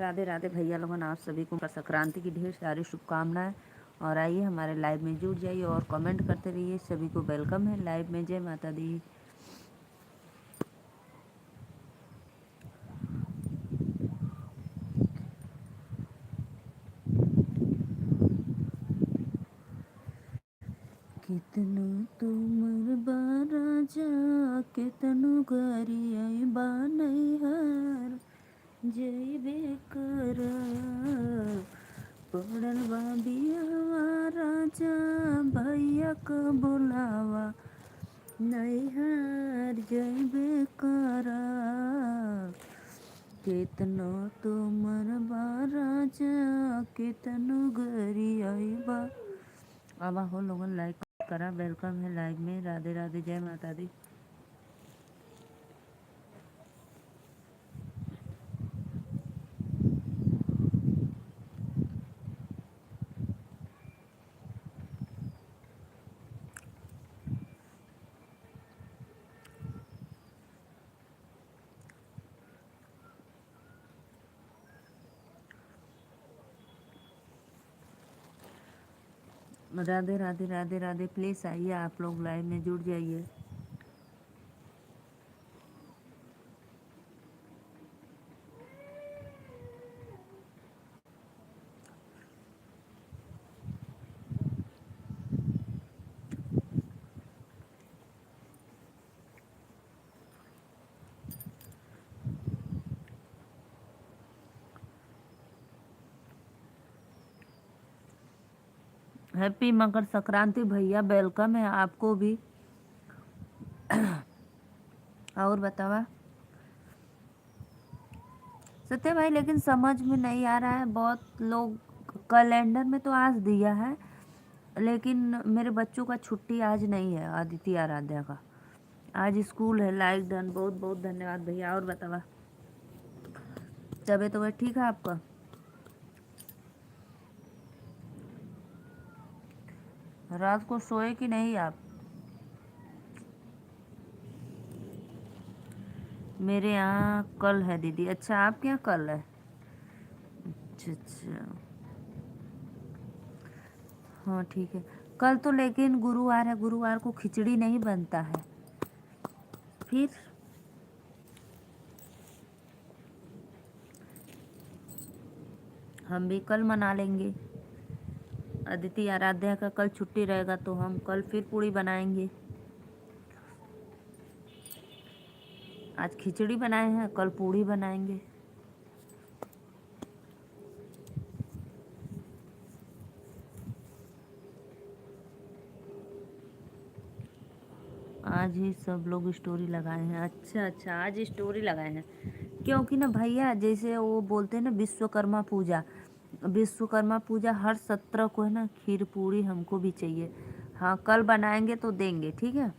राधे राधे भैया लोगन, आप सभी को मकर संक्रांति की ढेर सारी शुभकामनाएं। और आइए हमारे लाइव में जुड़ जाइए और कमेंट करते रहिए। सभी को वेलकम है लाइव में। जय माता दी। कितनो तुमर बाराजा, कितनो गरिया बानैहर, जय कर पड़ल बा बियावा राजा, भैया क बुलावा नैहर जइबे करा। केतनो तुमर बा राजा, केतनो गरिया बा। अब हो लोगन लाइक करा। वेलकम है लाइव में। राधे राधे। जय माता दी। राधे राधे राधे राधे। प्लीज़ आइए, आप लोग लाइव में जुड़ जाइए। हैप्पी मकर संक्रांति भैया, वेलकम है आपको भी। और बतावा सत्य भाई, लेकिन समझ में नहीं आ रहा है। बहुत लोग कैलेंडर में तो आज दिया है, लेकिन मेरे बच्चों का छुट्टी आज नहीं है, आदित्य आराध्या का आज स्कूल है। लाइक डन, बहुत बहुत धन्यवाद भैया। और बतावा तबीयत तो ठीक है आपका? रात को सोए कि नहीं आप? मेरे यहाँ कल है दीदी। अच्छा, आपके यहाँ कल है? अच्छा अच्छा, हाँ ठीक है। कल तो लेकिन गुरुवार है, गुरुवार को खिचड़ी नहीं बनता है। फिर हम भी कल मना लेंगे। अदिति आराध्या का कल छुट्टी रहेगा तो हम कल फिर पूड़ी बनाएंगे। आज खिचड़ी बनाए हैं, कल पूड़ी बनाएंगे। आज ही सब लोग स्टोरी लगाए हैं। अच्छा अच्छा, आज स्टोरी लगाए हैं क्योंकि ना भैया, जैसे वो बोलते हैं ना विश्वकर्मा पूजा, विश्वकर्मा पूजा हर 17 को है ना, खीर पूड़ी हमको भी चाहिए। हाँ, कल बनाएंगे तो देंगे, ठीक है।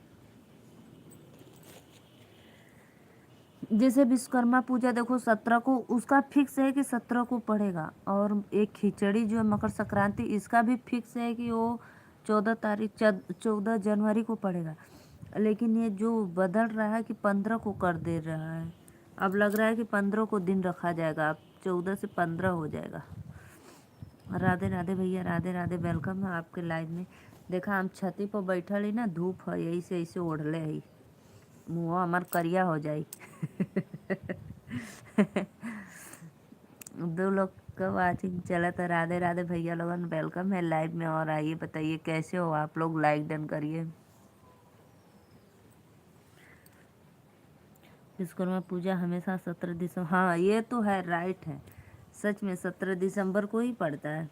जैसे विश्वकर्मा पूजा देखो 17 को, उसका फिक्स है कि 17 को पड़ेगा। और एक खिचड़ी जो है मकर संक्रांति, इसका भी फिक्स है कि वो 14 तारीख 14 जनवरी को पड़ेगा। लेकिन ये जो बदल रहा है कि 15 को कर दे रहा है। अब लग रहा है कि 15 को दिन रखा जाएगा, अब 14 से 15 हो जाएगा। राधे राधे भैया, राधे राधे। वेलकम है आपके लाइव में। देखा, हम छती पर बैठल ही ना, धूप है, यही से ऐसे ओढ़ले है, मुँह हमार करिया हो जाई। दो लोग का वाचिंग चला था। राधे राधे भैया लोगन, वेलकम है लाइव में। और आइए बताइए कैसे हो आप लोग, लाइक डन करिए। विश्वकर्मा पूजा हमेशा 17 दिसंबर, हाँ ये तो है, राइट है, सच में 17 दिसंबर को ही पड़ता है।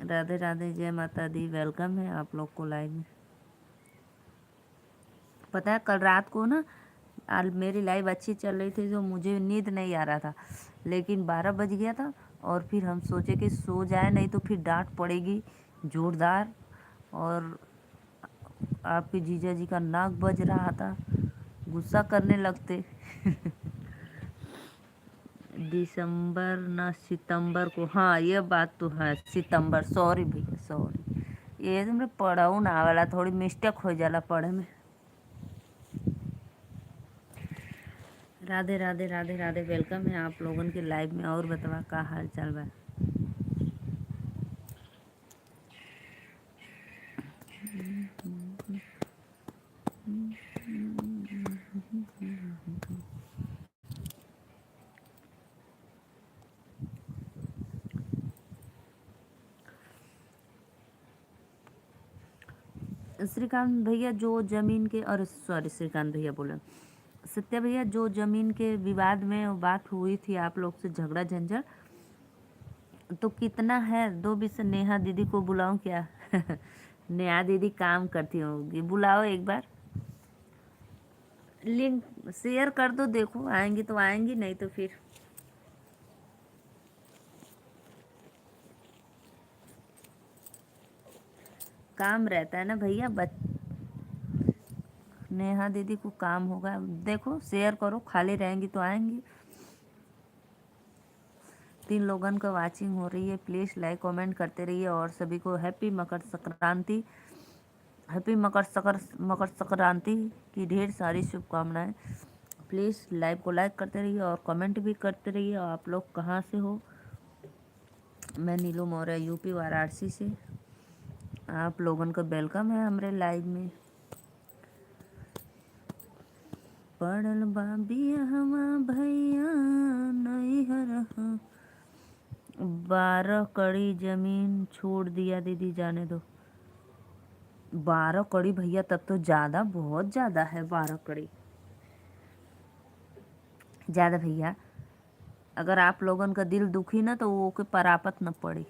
राधे राधे, जय माता दी। वेलकम है आप लोग को लाइव में। पता है कल रात को ना, आज मेरी लाइव अच्छी चल रही थी, जो मुझे नींद नहीं आ रहा था, लेकिन 12 बज गया था। और फिर हम सोचे कि सो जाए, नहीं तो फिर डांट पड़ेगी जोरदार। और आपके जीजा जी का नाक बज रहा था, गुस्सा करने लगते। दिसंबर ना सितंबर को, हाँ ये बात तो है, सितंबर। सॉरी भैया, सॉरी। ये तो मैं पढ़ाऊ ना वाला, थोड़ी मिस्टेक हो जाला पढ़े में। राधे राधे राधे राधे। वेलकम है आप लोगन के लाइव में। और बतावा का हाल चाल बा। श्रीकांत भैया जो जमीन के, और सॉरी श्रीकांत भैया बोले, सत्या भैया जो जमीन के विवाद में बात हुई थी आप लोग से, झगड़ा झंझट, तो कितना है? 2 20 नेहा दीदी को बुलाऊं क्या? नेहा दीदी काम करती होगी, बुलाओ एक बार। लिंक शेयर कर दो, देखो आएंगी तो आएंगी, नहीं तो फिर काम रहता है ना भैया। नेहा दीदी को काम होगा। देखो शेयर करो, खाली रहेंगी तो आएंगी। 3 लोगन का वाचिंग हो रही है। प्लीज़ लाइक कमेंट करते रहिए। और सभी को हैप्पी मकर संक्रांति, हैप्पी मकर संक्रांति की ढेर सारी शुभकामनाएं। प्लीज़ लाइव को लाइक करते रहिए और कमेंट भी करते रहिए। आप लोग कहाँ से हो? मैं नीलू मौर्य यूपी वाराणसी से। आप लोगन का वेलकम है हमारे लाइव में। पड़ल बाबिया हमा भैया नैहर, 12 कड़ी जमीन छोड़ दिया दीदी, जाने दो। 12 कड़ी भैया, तब तो ज़्यादा, बहुत ज़्यादा है 12 कड़ी, ज़्यादा भैया। अगर आप लोगन का दिल दुखी ना तो वो के परापत न पड़ी,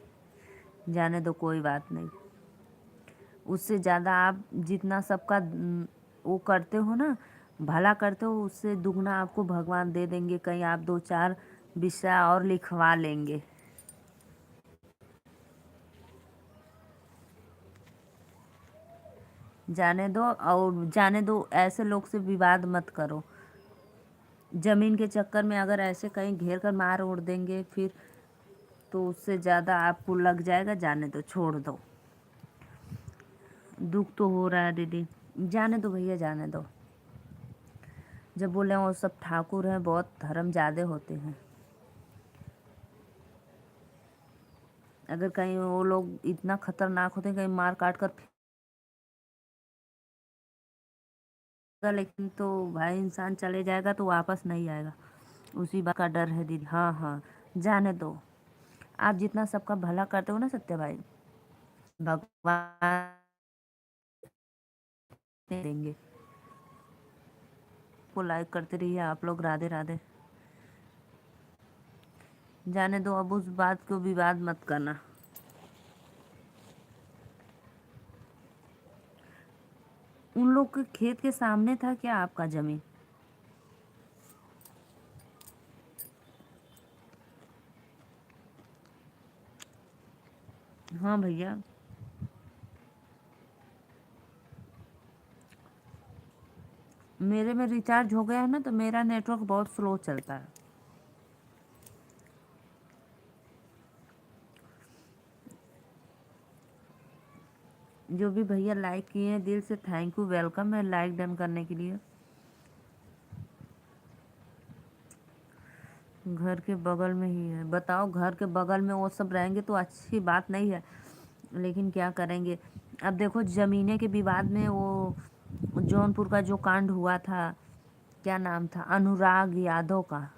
जाने दो, कोई बात नहीं। उससे ज़्यादा आप जितना सबका वो करते हो ना, भला करते हो, उससे दुगना आपको भगवान दे देंगे। कहीं आप 2 4 विषय और लिखवा लेंगे। जाने दो, और जाने दो, ऐसे लोग से विवाद मत करो। जमीन के चक्कर में अगर ऐसे कहीं घेर कर मार उड़ देंगे फिर, तो उससे ज़्यादा आपको लग जाएगा। जाने दो, छोड़ दो। दुख तो हो रहा है दीदी, जाने दो भैया, जाने दो। जब बोले वो सब ठाकुर हैं, बहुत धर्म ज़्यादा होते हैं। अगर कहीं वो लोग इतना खतरनाक होते हैं, कहीं मार काट कर फेंका, लेकिन तो भाई इंसान चले जाएगा तो वापस नहीं आएगा, उसी बात का डर है दीदी। हाँ हाँ, जाने दो। आप जितना सबका भला करते हो ना सत्य भाई, भगवान देंगे। को लाइक करते रहिए आप लोग। राधे राधे। जाने दो, अब उस बात को विवाद मत करना। उन लोग के खेत के सामने था क्या आपका जमीन? हाँ भैया, मेरे में रिचार्ज हो गया है ना, तो मेरा नेटवर्क बहुत स्लो चलता है। जो भी भैया लाइक किए हैं, दिल से थैंक यू, वेलकम है लाइक डन करने के लिए। घर के बगल में ही है। बताओ, घर के बगल में वो सब रहेंगे तो अच्छी बात नहीं है, लेकिन क्या करेंगे। अब देखो, ज़मीने के विवाद में वो जौनपुर का जो कांड हुआ था, क्या नाम था, अनुराग यादव का,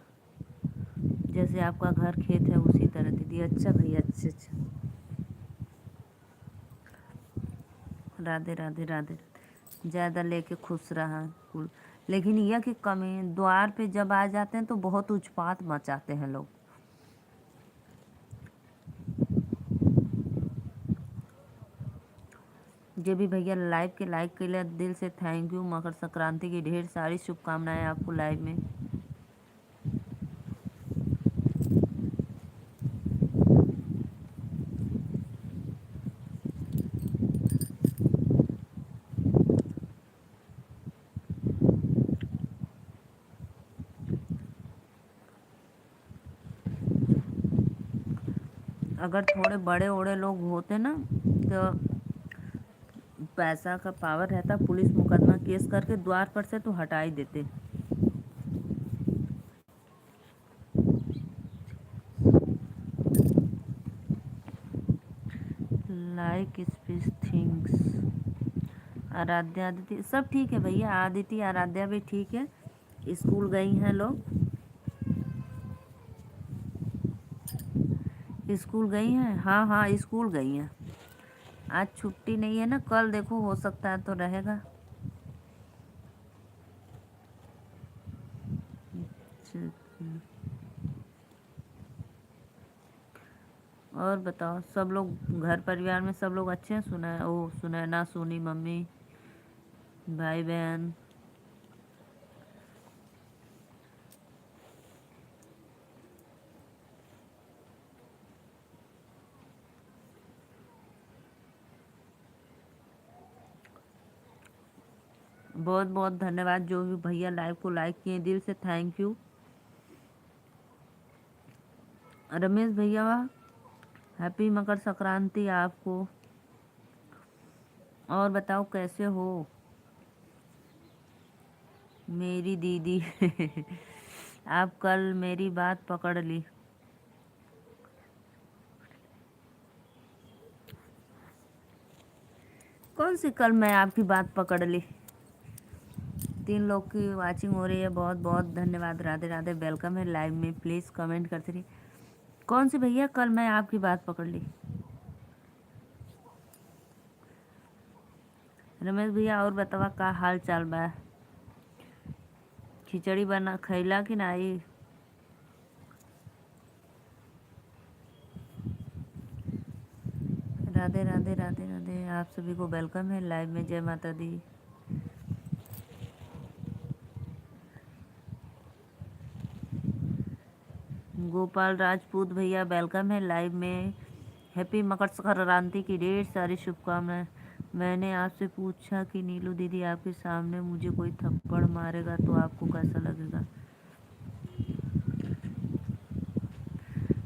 जैसे आपका घर खेत है उसी तरह दीदी। अच्छा भैया, अच्छा अच्छा। राधे राधे राधे। ज़्यादा लेके खुश रहा कुल। लेकिन यह कि कमी, द्वार पे जब आ जाते हैं तो बहुत उत्पात मचाते हैं लोग। जो भी भैया लाइव के लाइक के लिए दिल से थैंक यू। मकर संक्रांति की ढेर सारी शुभकामनाएं आपको लाइव में। अगर थोड़े बड़े ओड़े लोग होते ना, तो पैसा का पावर रहता, पुलिस मुकदमा केस करके द्वार पर से तो हटा ही देते। Like space things. Aradhya Aditya सब ठीक है भैया, आदित्य आराध्या भी ठीक है, स्कूल गई हैं लोग, स्कूल गई हैं, हाँ हाँ स्कूल गई हैं। आज छुट्टी नहीं है ना, कल देखो हो सकता है तो रहेगा। और बताओ सब लोग घर परिवार में सब लोग अच्छे हैं? सुनैना सोनी मम्मी भाई बहन। बहुत बहुत धन्यवाद जो भी भैया लाइव को लाइक किए, दिल से थैंक यू। रमेश भैया हैप्पी मकर संक्रांति आपको। और बताओ कैसे हो मेरी दीदी? आप कल मेरी बात पकड़ ली। कौन सी कल मैं आपकी बात पकड़ ली? 3 लोग की वाचिंग हो रही है, बहुत बहुत धन्यवाद। राधे राधे, वेलकम है लाइव में, प्लीज़ कमेंट करते रहिए। कौन सी भैया कल मैं आपकी बात पकड़ ली? रमेश भैया और बतावा का हाल चाल बा? खिचड़ी बना खैला कि नहीं? राधे राधे राधे राधे, आप सभी को वेलकम है लाइव में, जय माता दी। गोपाल राजपूत भैया वेलकम है लाइव में, हैप्पी मकर संक्रांति की ढेर सारी शुभकामनाएं। मैंने आपसे पूछा कि नीलू दीदी आपके सामने मुझे कोई थप्पड़ मारेगा तो आपको कैसा लगेगा?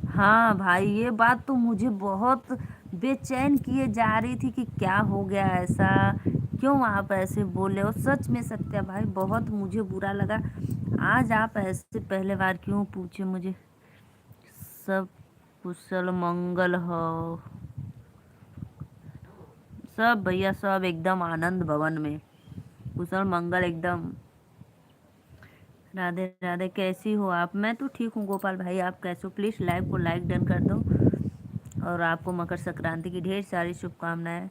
हाँ भाई, ये बात तो मुझे बहुत बेचैन किए जा रही थी कि क्या हो गया ऐसा, क्यों आप ऐसे बोले हो। सच में सत्या भाई बहुत मुझे बुरा लगा। आज आप ऐसे पहले बार क्यों पूछे मुझे? सब कुशल मंगल हो? सब भैया सब एकदम आनंद भवन में कुशल मंगल एकदम। राधे राधे, कैसी हो आप? मैं तो ठीक हूँ गोपाल भाई, आप कैसे हो? प्लीज़ लाइव को लाइक डन कर दो, और आपको मकर संक्रांति की ढेर सारी शुभकामनाएं।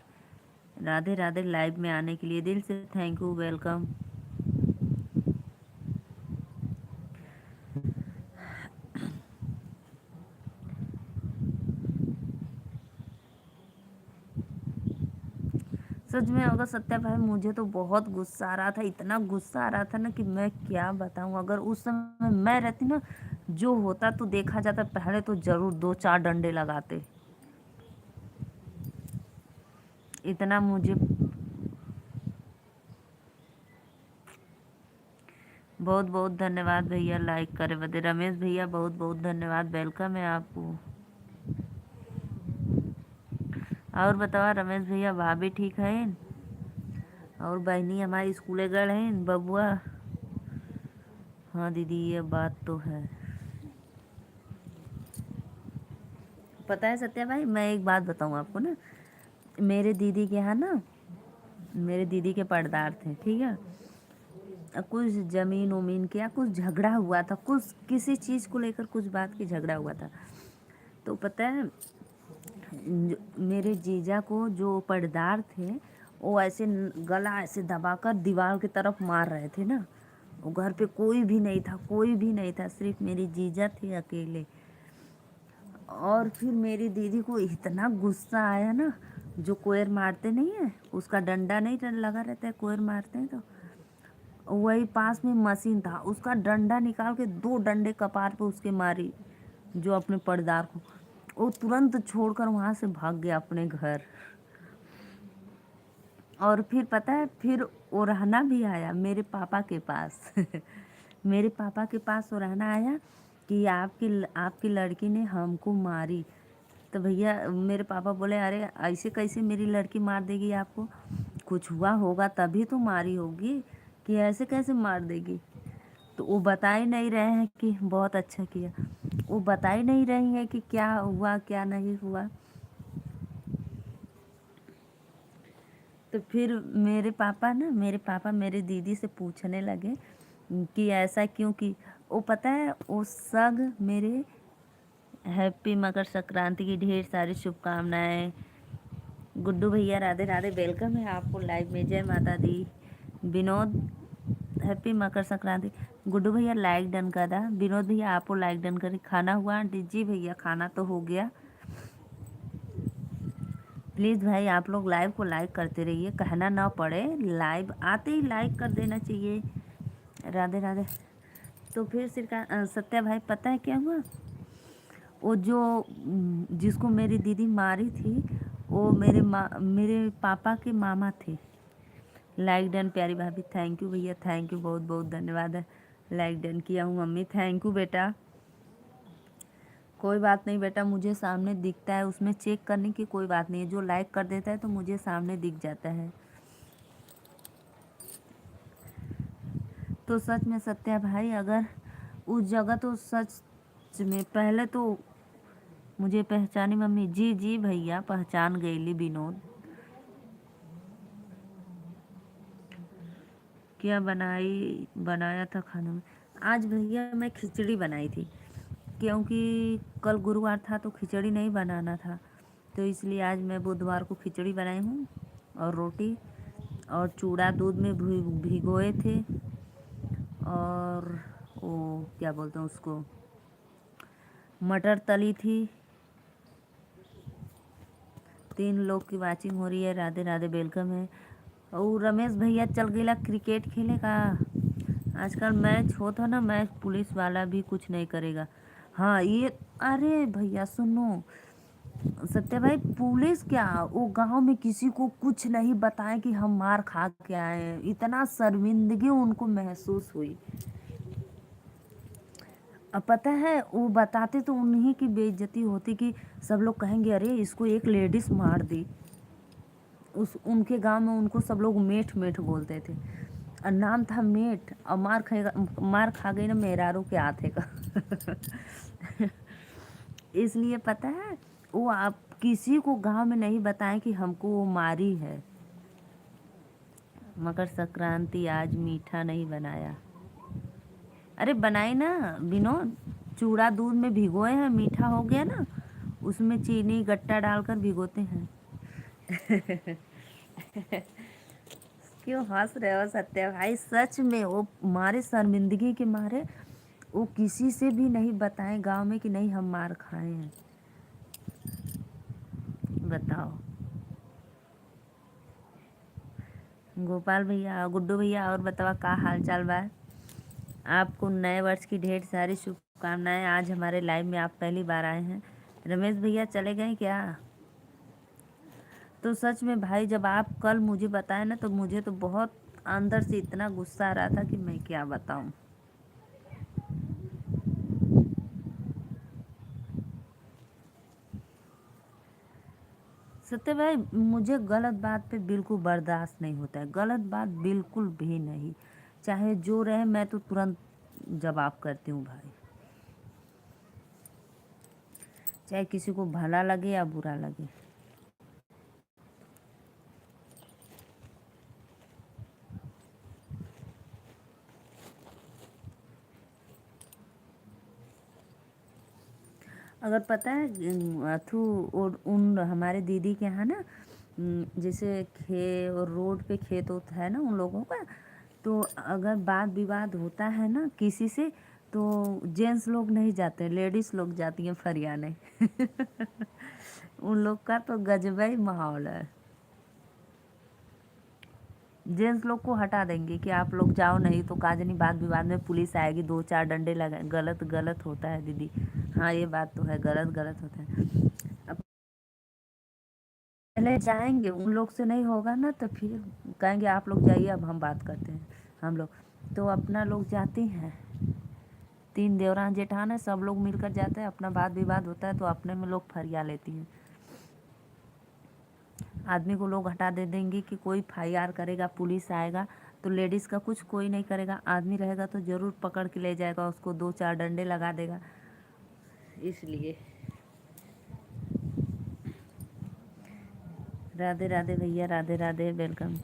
राधे राधे, लाइव में आने के लिए दिल से थैंक यू, वेलकम। सच में अगर सत्या भाई मुझे तो बहुत गुस्सा आ रहा था, इतना गुस्सा आ रहा था ना कि मैं क्या बताऊं। अगर उस समय मैं रहती ना, जो होता तो देखा जाता, पहले तो जरूर 2-4 डंडे लगाते। इतना मुझे बहुत बहुत धन्यवाद भैया लाइक करे बदे। रमेश भैया बहुत बहुत धन्यवाद, वेलकम है आपको। और बताओ रमेश भैया, भाभी ठीक है? और बहनी हमारी स्कूले गए हैं बबुआ? हाँ दीदी ये बात तो है। पता है सत्या भाई, मैं एक बात बताऊँ आपको ना, मेरे दीदी के यहाँ ना, मेरे दीदी के पर्दार थे, ठीक है। कुछ जमीन उमीन के या कुछ झगड़ा हुआ था, कुछ किसी चीज़ को लेकर कुछ बात की झगड़ा हुआ था। तो पता है मेरे जीजा को जो पर्दार थे, वो ऐसे गला ऐसे दबाकर दीवार की तरफ मार रहे थे ना। वो घर पे कोई भी नहीं था, कोई भी नहीं था, सिर्फ मेरी जीजा थी अकेले। और फिर मेरी दीदी को इतना गुस्सा आया ना, जो कोयर मारते नहीं है, उसका डंडा नहीं लगा रहता है, कोयर मारते हैं तो वही पास में मशीन था, उसका डंडा निकाल के 2 डंडे कपार पे उसके मारी, जो अपने पर्दार को। वो तुरंत छोड़कर वहाँ से भाग गया अपने घर। और फिर पता है, फिर वो रहना भी आया मेरे पापा के पास। मेरे पापा के पास वो रहना आया कि आपकी आपकी लड़की ने हमको मारी। तो भैया मेरे पापा बोले अरे ऐसे कैसे मेरी लड़की मार देगी आपको? कुछ हुआ होगा तभी तो मारी होगी, कि ऐसे कैसे मार देगी? तो वो बता ही नहीं रहे हैं कि बहुत अच्छा किया, वो बता ही नहीं रही हैं कि क्या हुआ क्या नहीं हुआ। तो फिर मेरे पापा मेरी दीदी से पूछने लगे कि ऐसा क्यों, कि वो पता है वो सग मेरे हैप्पी मकर संक्रांति की ढेर सारी शुभकामनाएं। गुड्डू भैया राधे राधे, वेलकम है आपको लाइव में, जय माता दी। विनोद हैप्पी मकर संक्रांति। गुड्डू भैया लाइक डन कर रहा, विनोद भैया आपको लाइक डन करी। खाना हुआ आंटी जी? भैया खाना तो हो गया। प्लीज़ भाई आप लोग लाइव को लाइक करते रहिए, कहना ना पड़े, लाइव आते ही लाइक कर देना चाहिए। राधे राधे। तो फिर सत्या भाई पता है क्या हुआ, वो जो जिसको मेरी दीदी मारी थी वो मेरे पापा के मामा थे। लाइक डन प्यारी भाभी, थैंक यू भैया, थैंक यू, बहुत बहुत धन्यवाद है। लाइक डन किया हूँ मम्मी, थैंक यू बेटा। कोई बात नहीं बेटा, मुझे सामने दिखता है, उसमें चेक करने की कोई बात नहीं है। जो लाइक कर देता है तो मुझे सामने दिख जाता है। तो सच में सत्या भाई अगर उस जगह, तो सच में पहले तो मुझे पहचानी मम्मी? जी जी भैया पहचान गईली विनोद। क्या बनाया था खाने में? आज भैया मैं खिचड़ी बनाई थी, क्योंकि कल गुरुवार था तो खिचड़ी नहीं बनाना था, तो इसलिए आज मैं बुधवार को खिचड़ी बनाई हूँ और रोटी, और चूड़ा दूध में भिगोए थे, और वो क्या बोलते हैं उसको, मटर तली थी। 3 लोग की वाचिंग हो रही है, राधे राधे, वेलकम है। और रमेश भैया चल गया क्रिकेट खेले का। आजकल मैच होता ना, मैच पुलिस वाला भी कुछ नहीं करेगा। हाँ ये, अरे भैया सुनो, सत्या भाई पुलिस क्या, वो गांव में किसी को कुछ नहीं बताए कि हम मार खा के आए हैं, इतना शर्मिंदगी उनको महसूस हुई। अब पता है वो बताते तो उन्हीं की बेइज्जती होती, कि सब लोग कहेंगे अरे इसको एक लेडीज मार दी। उस उनके गांव में उनको सब लोग मेठ मेठ बोलते थे, और नाम था मेठ, और मार खा गई ना मेहरारू के हाथे का। इसलिए पता है वो आप किसी को गांव में नहीं बताएं कि हमको वो मारी है। मकर संक्रांति आज मीठा नहीं बनाया? अरे बनाई ना विनोद, चूड़ा दूध में भिगोए हैं, मीठा हो गया ना, उसमें चीनी गट्टा डालकर भिगोते हैं। क्यों हंस रहे हो सत्या भाई? सच में वो मारे शर्मिंदगी के मारे वो किसी से भी नहीं बताएं गांव में कि नहीं हम मार खाए हैं। बताओ। गोपाल भैया, गुड्डू भैया, और बतावा का हाल चाल बा? आपको नए वर्ष की ढेर सारी शुभकामनाएं। आज हमारे लाइव में आप पहली बार आए हैं। रमेश भैया चले गए क्या? तो सच में भाई जब आप कल मुझे बताए ना, तो मुझे तो बहुत अंदर से इतना गुस्सा आ रहा था कि मैं क्या बताऊं। सत्य भाई मुझे गलत बात पे बिल्कुल बर्दाश्त नहीं होता है, गलत बात बिल्कुल भी नहीं, चाहे जो रहे मैं तो तुरंत जवाब करती हूँ भाई, चाहे किसी को भला लगे या बुरा लगे। अगर पता है अथु उन हमारे दीदी के यहाँ ना, जैसे रोड पे खेत होता है ना उन लोगों का, तो अगर वाद विवाद होता है ना किसी से, तो जेंट्स लोग नहीं जाते, लेडीज लोग जाती हैं फरियाने। उन लोग का तो गजब ही माहौल है। जेंट्स लोग को हटा देंगे कि आप लोग जाओ, नहीं तो काजनी वाद विवाद में पुलिस आएगी, 2 4 डंडे लगा। गलत गलत होता है दीदी, हाँ ये बात तो है, गलत गलत होता है। अब पहले जाएंगे, उन लोग से नहीं होगा ना तो फिर कहेंगे आप लोग जाइए, अब हम बात करते हैं। हम लोग तो अपना लोग जाते हैं, 3 देवरान जेठान है, सब लोग मिलकर जाते हैं, अपना वाद विवाद होता है तो अपने में लोग फरिया लेती हैं। आदमी को लोग हटा दे देंगे कि कोई एफआईआर करेगा, पुलिस आएगा, तो लेडीज़ का कुछ कोई नहीं करेगा, आदमी रहेगा तो ज़रूर पकड़ के ले जाएगा उसको, 2 4 डंडे लगा देगा। इसलिए राधे राधे भैया, राधे राधे, वेलकम।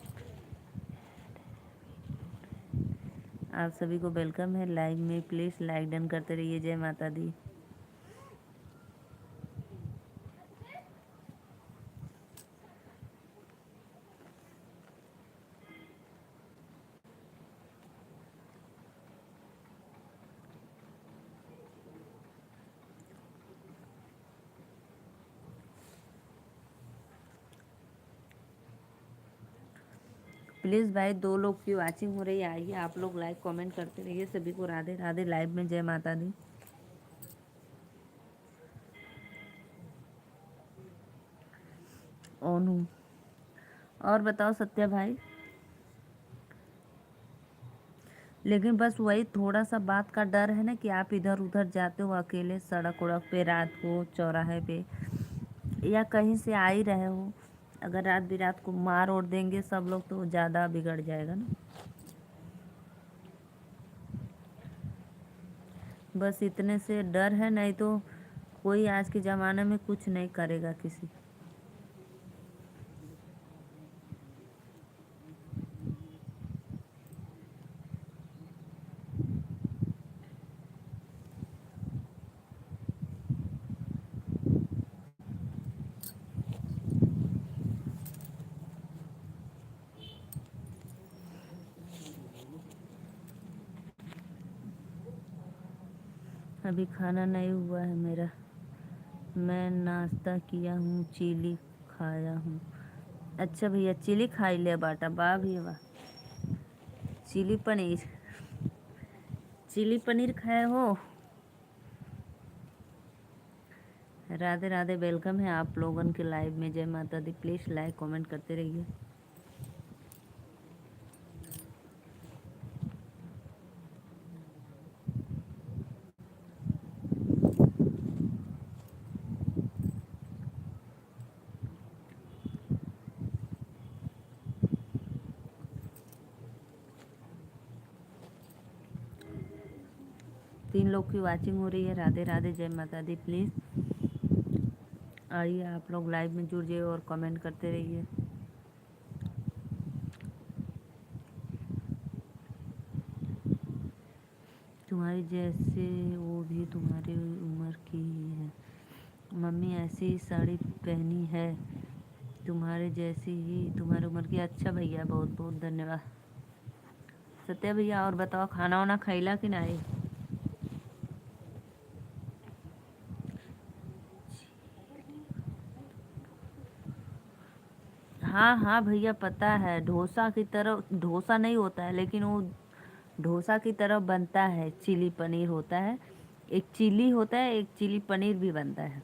आप सभी को वेलकम है लाइव में। प्लीज़ लाइक डन करते रहिए। जय माता दी। प्लीज़ भाई, 2 लोग की वाचिंग हो रही है, आइए आप लोग लाइक कमेंट करते रहिए। सभी को राधे राधे लाइव में। जय माता दी। ओनू, और बताओ सत्या भाई। लेकिन बस वही थोड़ा सा बात का डर है ना कि आप इधर उधर जाते हो अकेले सड़क उड़क पे, रात को चौराहे पे या कहीं से आ ही रहे हो, अगर रात बिरात को मार और देंगे सब लोग तो ज़्यादा बिगड़ जाएगा ना। बस इतने से डर है, नहीं तो कोई आज के ज़माने में कुछ नहीं करेगा किसी। अभी खाना नहीं हुआ है मेरा, मैं नाश्ता किया हूँ, चिली खाया हूँ। अच्छा भैया, चिली खाई ले बाटा, वाह भैया वाह। चिली पनीर, चिली पनीर खाए हो। राधे राधे, वेलकम है आप लोगन के लाइव में। जय माता दी। प्लीज़ लाइक कमेंट करते रहिए। तीन लोग की वाचिंग हो रही है। राधे राधे, जय माता दी। प्लीज़ आइए आप लोग लाइव में जुड़ जाइए और कमेंट करते रहिए। तुम्हारी जैसे वो भी तुम्हारी उम्र की ही है, मम्मी ऐसी साड़ी पहनी है तुम्हारे जैसी ही, तुम्हारी उम्र की। अच्छा भैया, बहुत बहुत धन्यवाद। सत्या भैया, और बताओ खाना वाना खैला कि नहीं। हाँ हाँ भैया, पता है। डोसा की तरह डोसा नहीं होता है, लेकिन वो डोसा की तरह बनता है। चिली पनीर होता है, एक चिली होता है, एक चिली पनीर भी बनता है।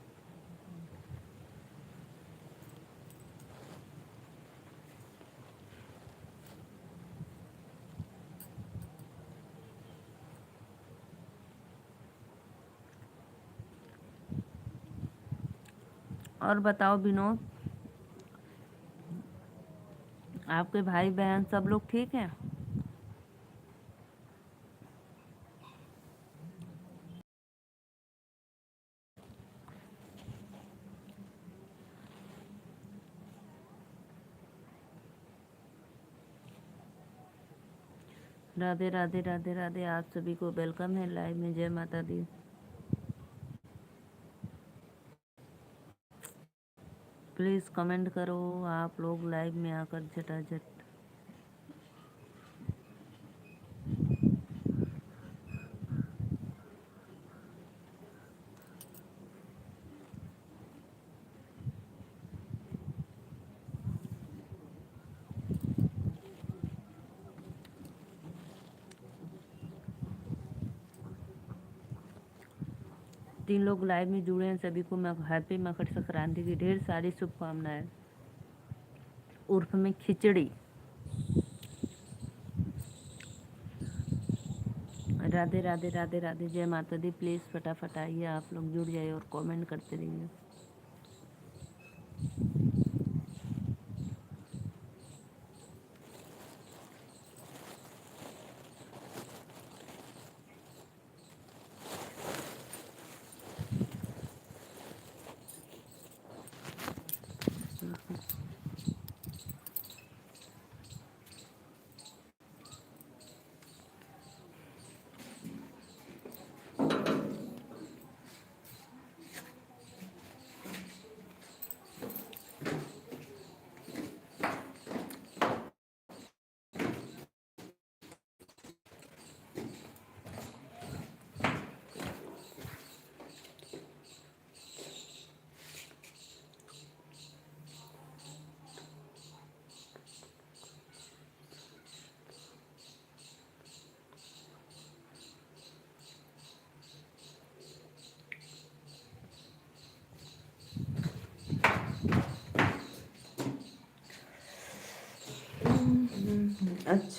और बताओ विनोद, आपके भाई बहन सब लोग ठीक हैं। राधे राधे, राधे राधे, आप सभी को वेलकम है लाइव में। जय माता दी। प्लीज़ कमेंट करो आप लोग लाइव में आकर झटाझट। तीन लोग लाइव में जुड़े हैं, सभी को मैं हैप्पी मकर संक्रांति की ढेर सारी शुभकामनाएं। उर्फ में खिचड़ी। राधे राधे, राधे राधे, जय माता दी। प्लीज़ फटाफट आइए आप लोग जुड़ जाइए और कमेंट करते रहिए।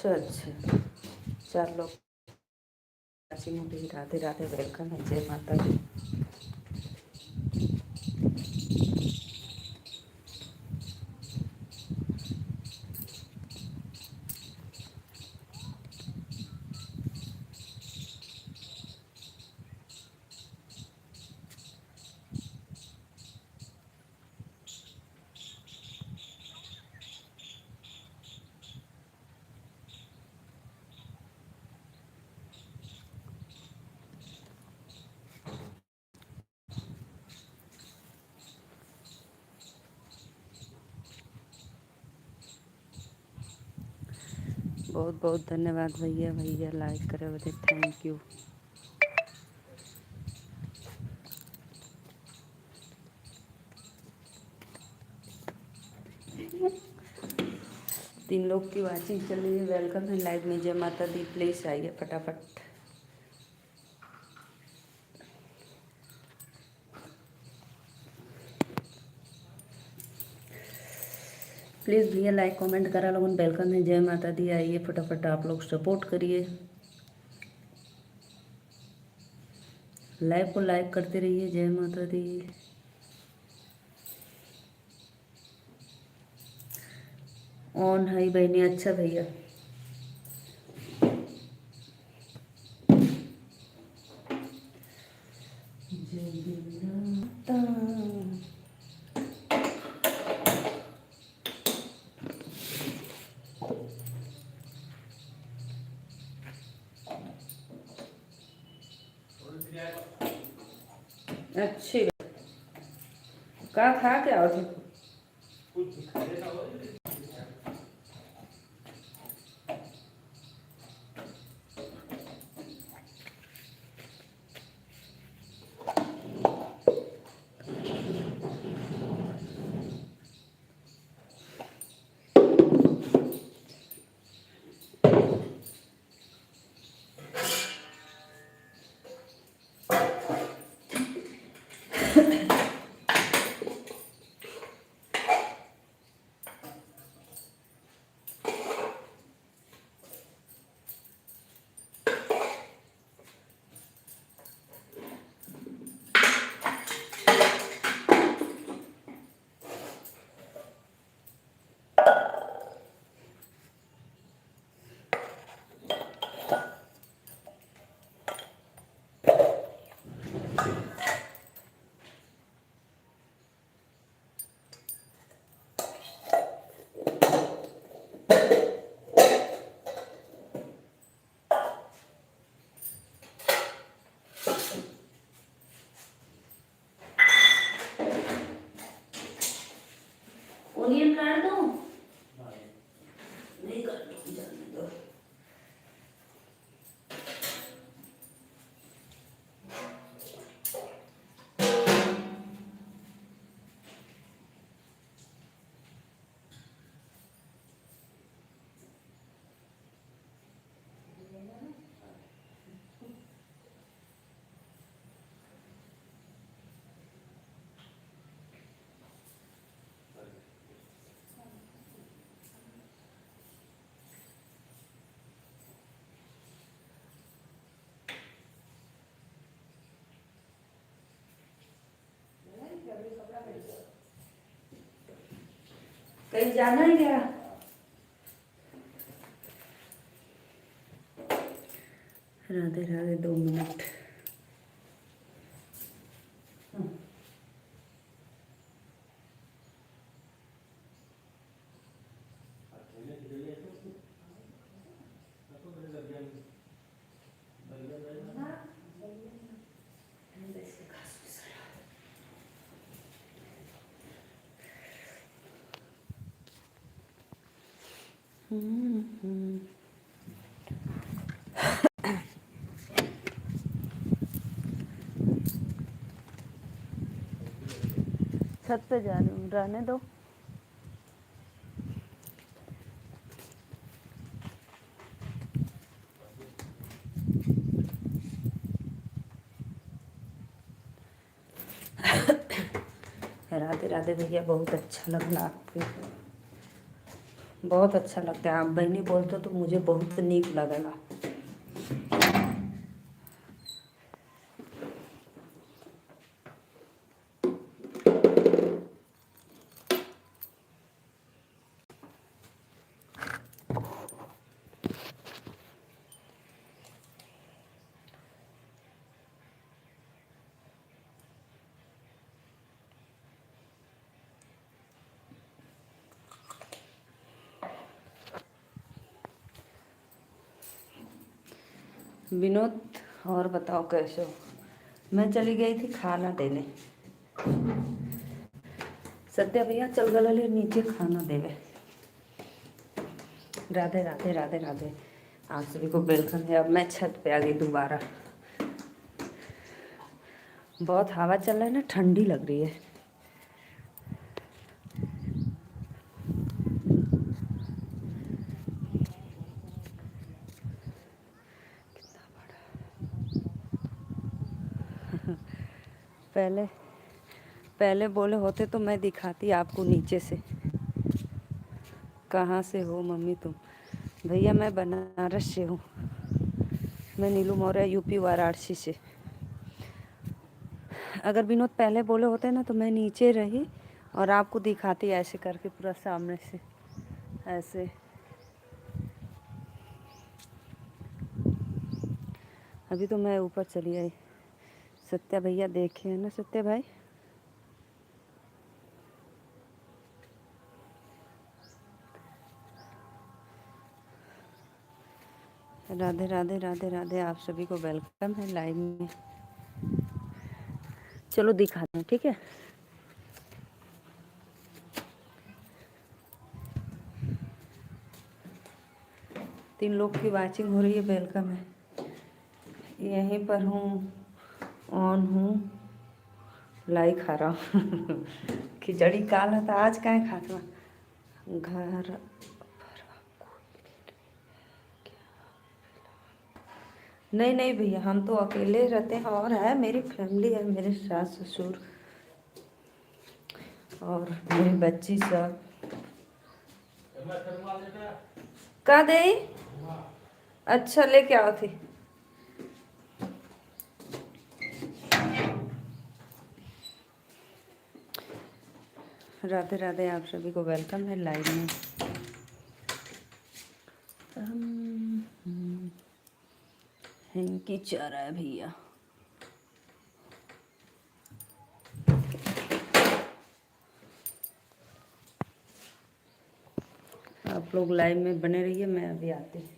अच्छा अच्छा, चलो काशी मुझे राधे राधे, वेलकम है, जय माता दी। बहुत बहुत धन्यवाद भैया, भैया लाइक करे बदे थैंक यू। तीन लोग की वाचिंग चल रही है, वेलकम है लाइव में, जय माता दी। प्लीज़ आइए फटाफट। प्लीज़ भैया लाइक कमेंट करा लोगों, वेलकम है, जय माता दी। आइए फटाफट आप लोग सपोर्ट करिए, लाइव को लाइक करते रहिए, जय माता दी। ऑन है बहनी, अच्छा भैया। अच्छी का खा के आओ थे। ओनियन काट दो, नहीं काट दो, जाने दो। कहीं जाना है क्या? राधे राधे, 2 मिनट। छत पे जा रही हूँ, रहने दो। राधे राधे भैया, बहुत अच्छा लगा आपके। बहुत अच्छा लगता है। आप बहनी बोलते हो तो मुझे बहुत नीक लगेगा। विनोद, और बताओ कैसे हो? मैं चली गई थी खाना देने। सत्या भैया चल गए नीचे खाना देवे। राधे राधे राधे राधे। आप सभी को वेलकम है। अब मैं छत पे आ गई दोबारा। बहुत हवा चल रहा है ना, ठंडी लग रही है। पहले पहले बोले होते तो मैं दिखाती आपको नीचे से। कहाँ से हो मम्मी तुम? भैया मैं बनारस से हूँ। मैं नीलू मौर्य, यूपी वाराणसी से। अगर विनोद पहले बोले होते ना तो मैं नीचे रही और आपको दिखाती ऐसे करके पूरा सामने से ऐसे। अभी तो मैं ऊपर चली आई। सत्या भैया देखे हैं ना सत्या भाई? राधे राधे राधे राधे। आप सभी को वेलकम है लाइव में। चलो दिखाते हैं, ठीक है? तीन लोग की वाचिंग हो रही है, वेलकम है। यहीं पर हूँ, ऑन हूँ, लाई खा रहा हूँ। खिचड़ी काल है तो आज क्या खाता घर। नहीं नहीं भैया, हम तो अकेले रहते हैं और है मेरी फैमिली है, मेरे सास ससुर और मेरी बच्ची सब। का दे? अच्छा लेके आओ थी। राधे राधे। आप सभी को वेलकम है लाइव में। इनकी चारा है भैया। आप लोग लाइव में बने रहिए, मैं अभी आती हूँ।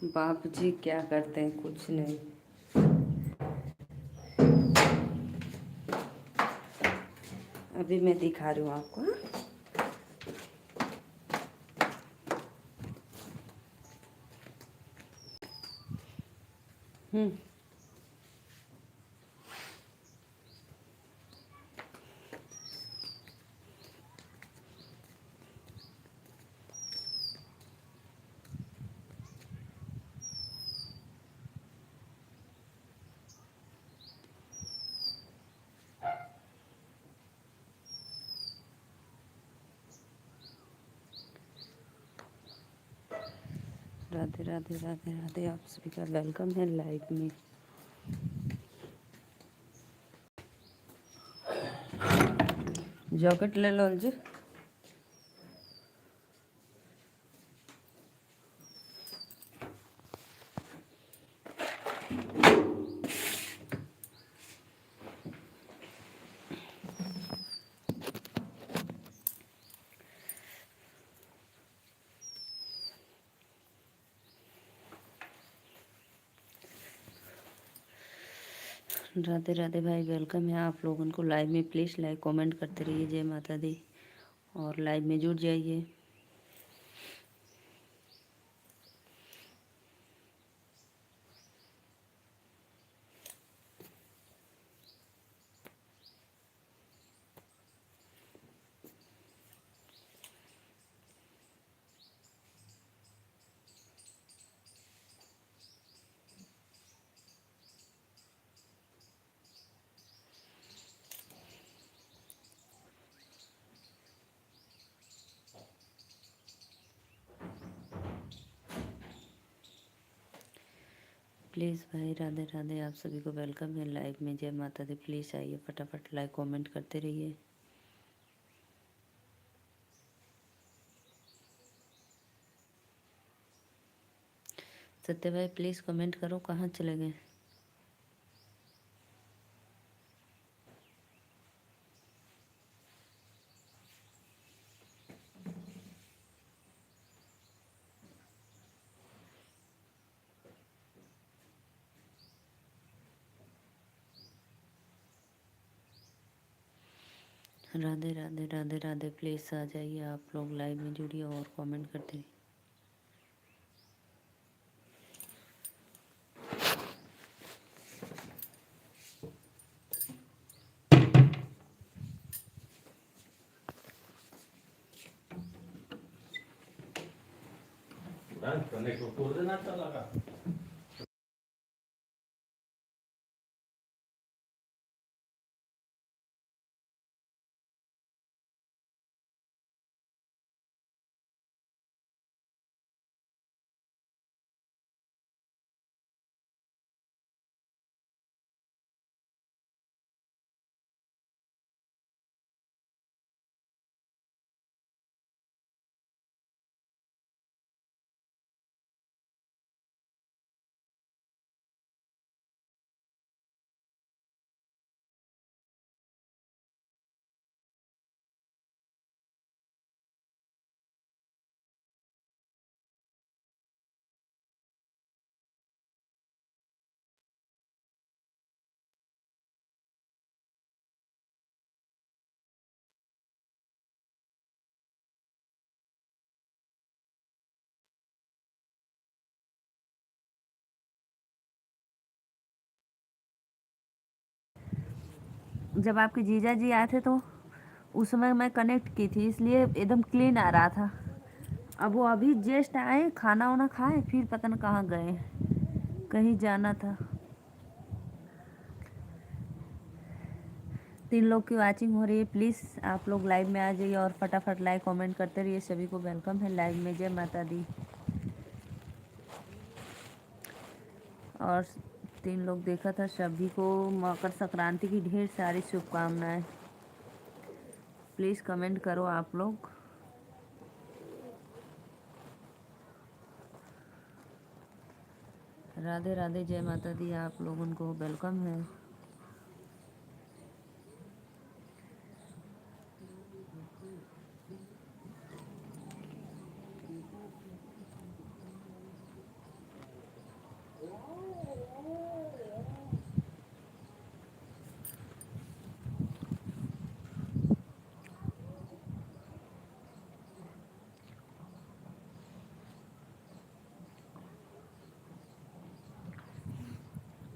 बाप जी क्या करते हैं? कुछ नहीं। अभी मैं दिखा रही हूँ आपको। राधे राधे राधे राधे। आप सभी का वेलकम है लाइव में। जॉकेट ले लो जी। राधे राधे भाई, वेलकम है आप लोगों को लाइव में। प्लीज़ लाइक कमेंट करते रहिए। जय माता दी। और लाइव में जुड़ जाइए। प्लीज़ भाई, राधे राधे, आप सभी को वेलकम है लाइव में। जय माता दी। प्लीज़ आइए, फटाफट लाइक कमेंट करते रहिए। सत्य भाई प्लीज़ कमेंट करो, कहाँ चले गए। राधे राधे राधे राधे, प्लीज़ आ जाइए आप लोग, लाइव में जुड़िए और कमेंट करते रहिए। जब आपके जीजा जी आए थे तो उस समय मैं कनेक्ट की थी, इसलिए एकदम क्लीन आ रहा था। अब वो अभी जस्ट आए, खाना वाना खाए, फिर पता न कहाँ गए, कहीं जाना था। 3 लोग की वाचिंग हो रही है। प्लीज़ आप लोग लाइव में आ जाइए और फटाफट लाइक कमेंट करते रहिए। सभी को वेलकम है लाइव में। जय माता दी। और 3 लोग देखा था। सभी को मकर संक्रांति की ढेर सारी शुभकामनाएं। प्लीज़ कमेंट करो आप लोग। राधे राधे, जय माता दी, आप लोगों को वेलकम है।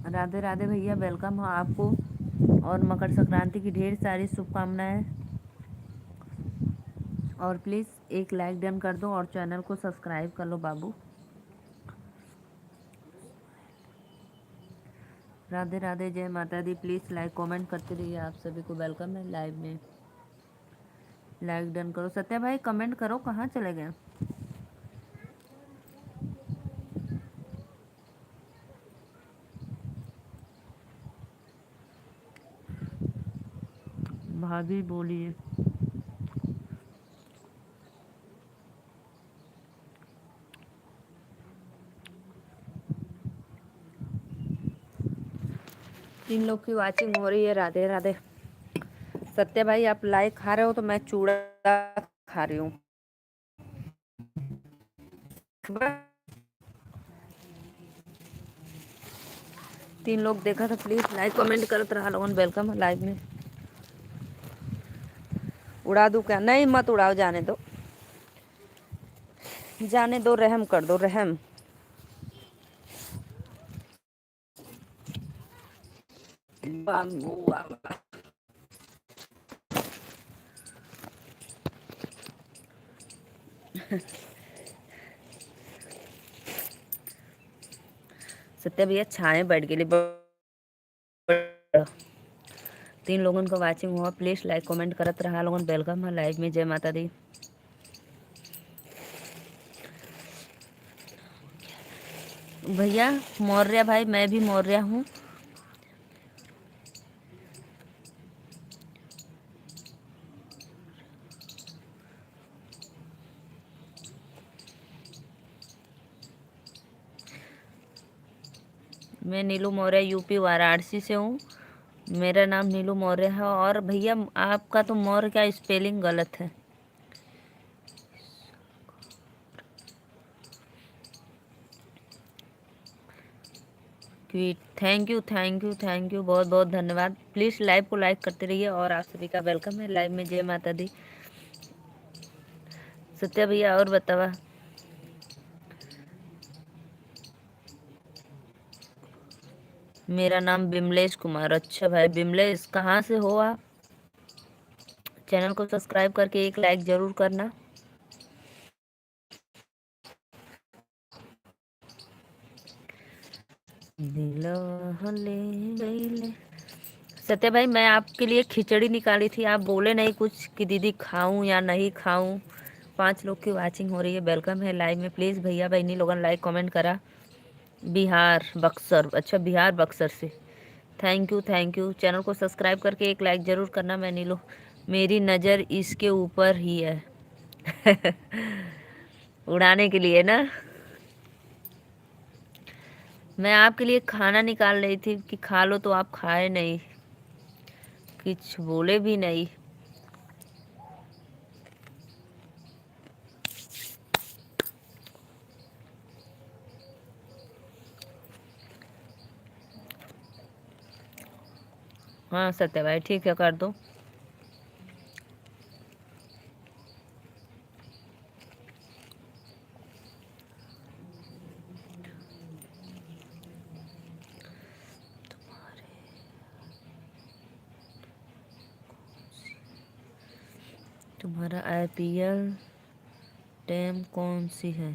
राधे राधे भैया, वेलकम हो आपको। और मकर संक्रांति की ढेर सारी शुभकामनाएं। और प्लीज़ एक लाइक डन कर दो और चैनल को सब्सक्राइब कर लो बाबू। राधे राधे, जय माता दी। प्लीज़ लाइक कमेंट करते रहिए। आप सभी को वेलकम है लाइव में। लाइक डन करो। सत्या भाई कमेंट करो, कहाँ चले गए। भाभी बोलिए। तीन लोग की वाचिंग हो रही है। राधे राधे। सत्या भाई आप लाइक खा रहे हो तो मैं चूड़ा खा रही हूँ। 3 लोग देखा था, प्लीज लाइक कमेंट करत रहा लोगन। वेलकम है लाइव में। उड़ा दूं क्या? नहीं मत उड़ाओ, जाने दो, जाने दो, रहम कर दो, रहम। सत्या भैया छाए बैठ गए। 3 लोगन को वाचिंग हुआ, प्लीज लाइक कमेंट करत रहा लोगन। वेलकम है लाइव में। जय माता दी। भैया मौर्य भाई, मैं भी मौर्य हूँ। मैं नीलू मौर्य यूपी वाराणसी से हूँ। मेरा नाम नीलू मौर्य है। और भैया आपका तो मौर्य का स्पेलिंग गलत है। Quit, thank you thank you thank you, बहुत बहुत धन्यवाद। प्लीज़ लाइव को लाइक करते रहिए। और आप सभी का वेलकम है लाइव में। जय माता दी। सत्या भैया और बतावा। मेरा नाम बिमलेश कुमार। अच्छा भाई बिमलेश, कहाँ से हो आप? चैनल को सब्सक्राइब करके एक लाइक जरूर करना। सत्या भाई मैं आपके लिए खिचड़ी निकाली थी, आप बोले नहीं कुछ कि दीदी खाऊं या नहीं खाऊं। 5 लोग की वाचिंग हो रही है। वेलकम है लाइव में। प्लीज़ भैया बहनी लोगन लाइक कमेंट करा। बिहार बक्सर, अच्छा बिहार बक्सर से। Thank you thank you. Channel को सब्सक्राइब करके एक लाइक ज़रूर करना। मैं नीलू, मेरी नज़र इसके ऊपर ही है। उड़ाने के लिए ना। मैं आपके लिए खाना निकाल रही थी कि खा लो, तो आप खाए नहीं, कुछ बोले भी नहीं। हाँ सत्य भाई ठीक है, कर दो। तुम्हारा आईपीएल टीम कौन सी है?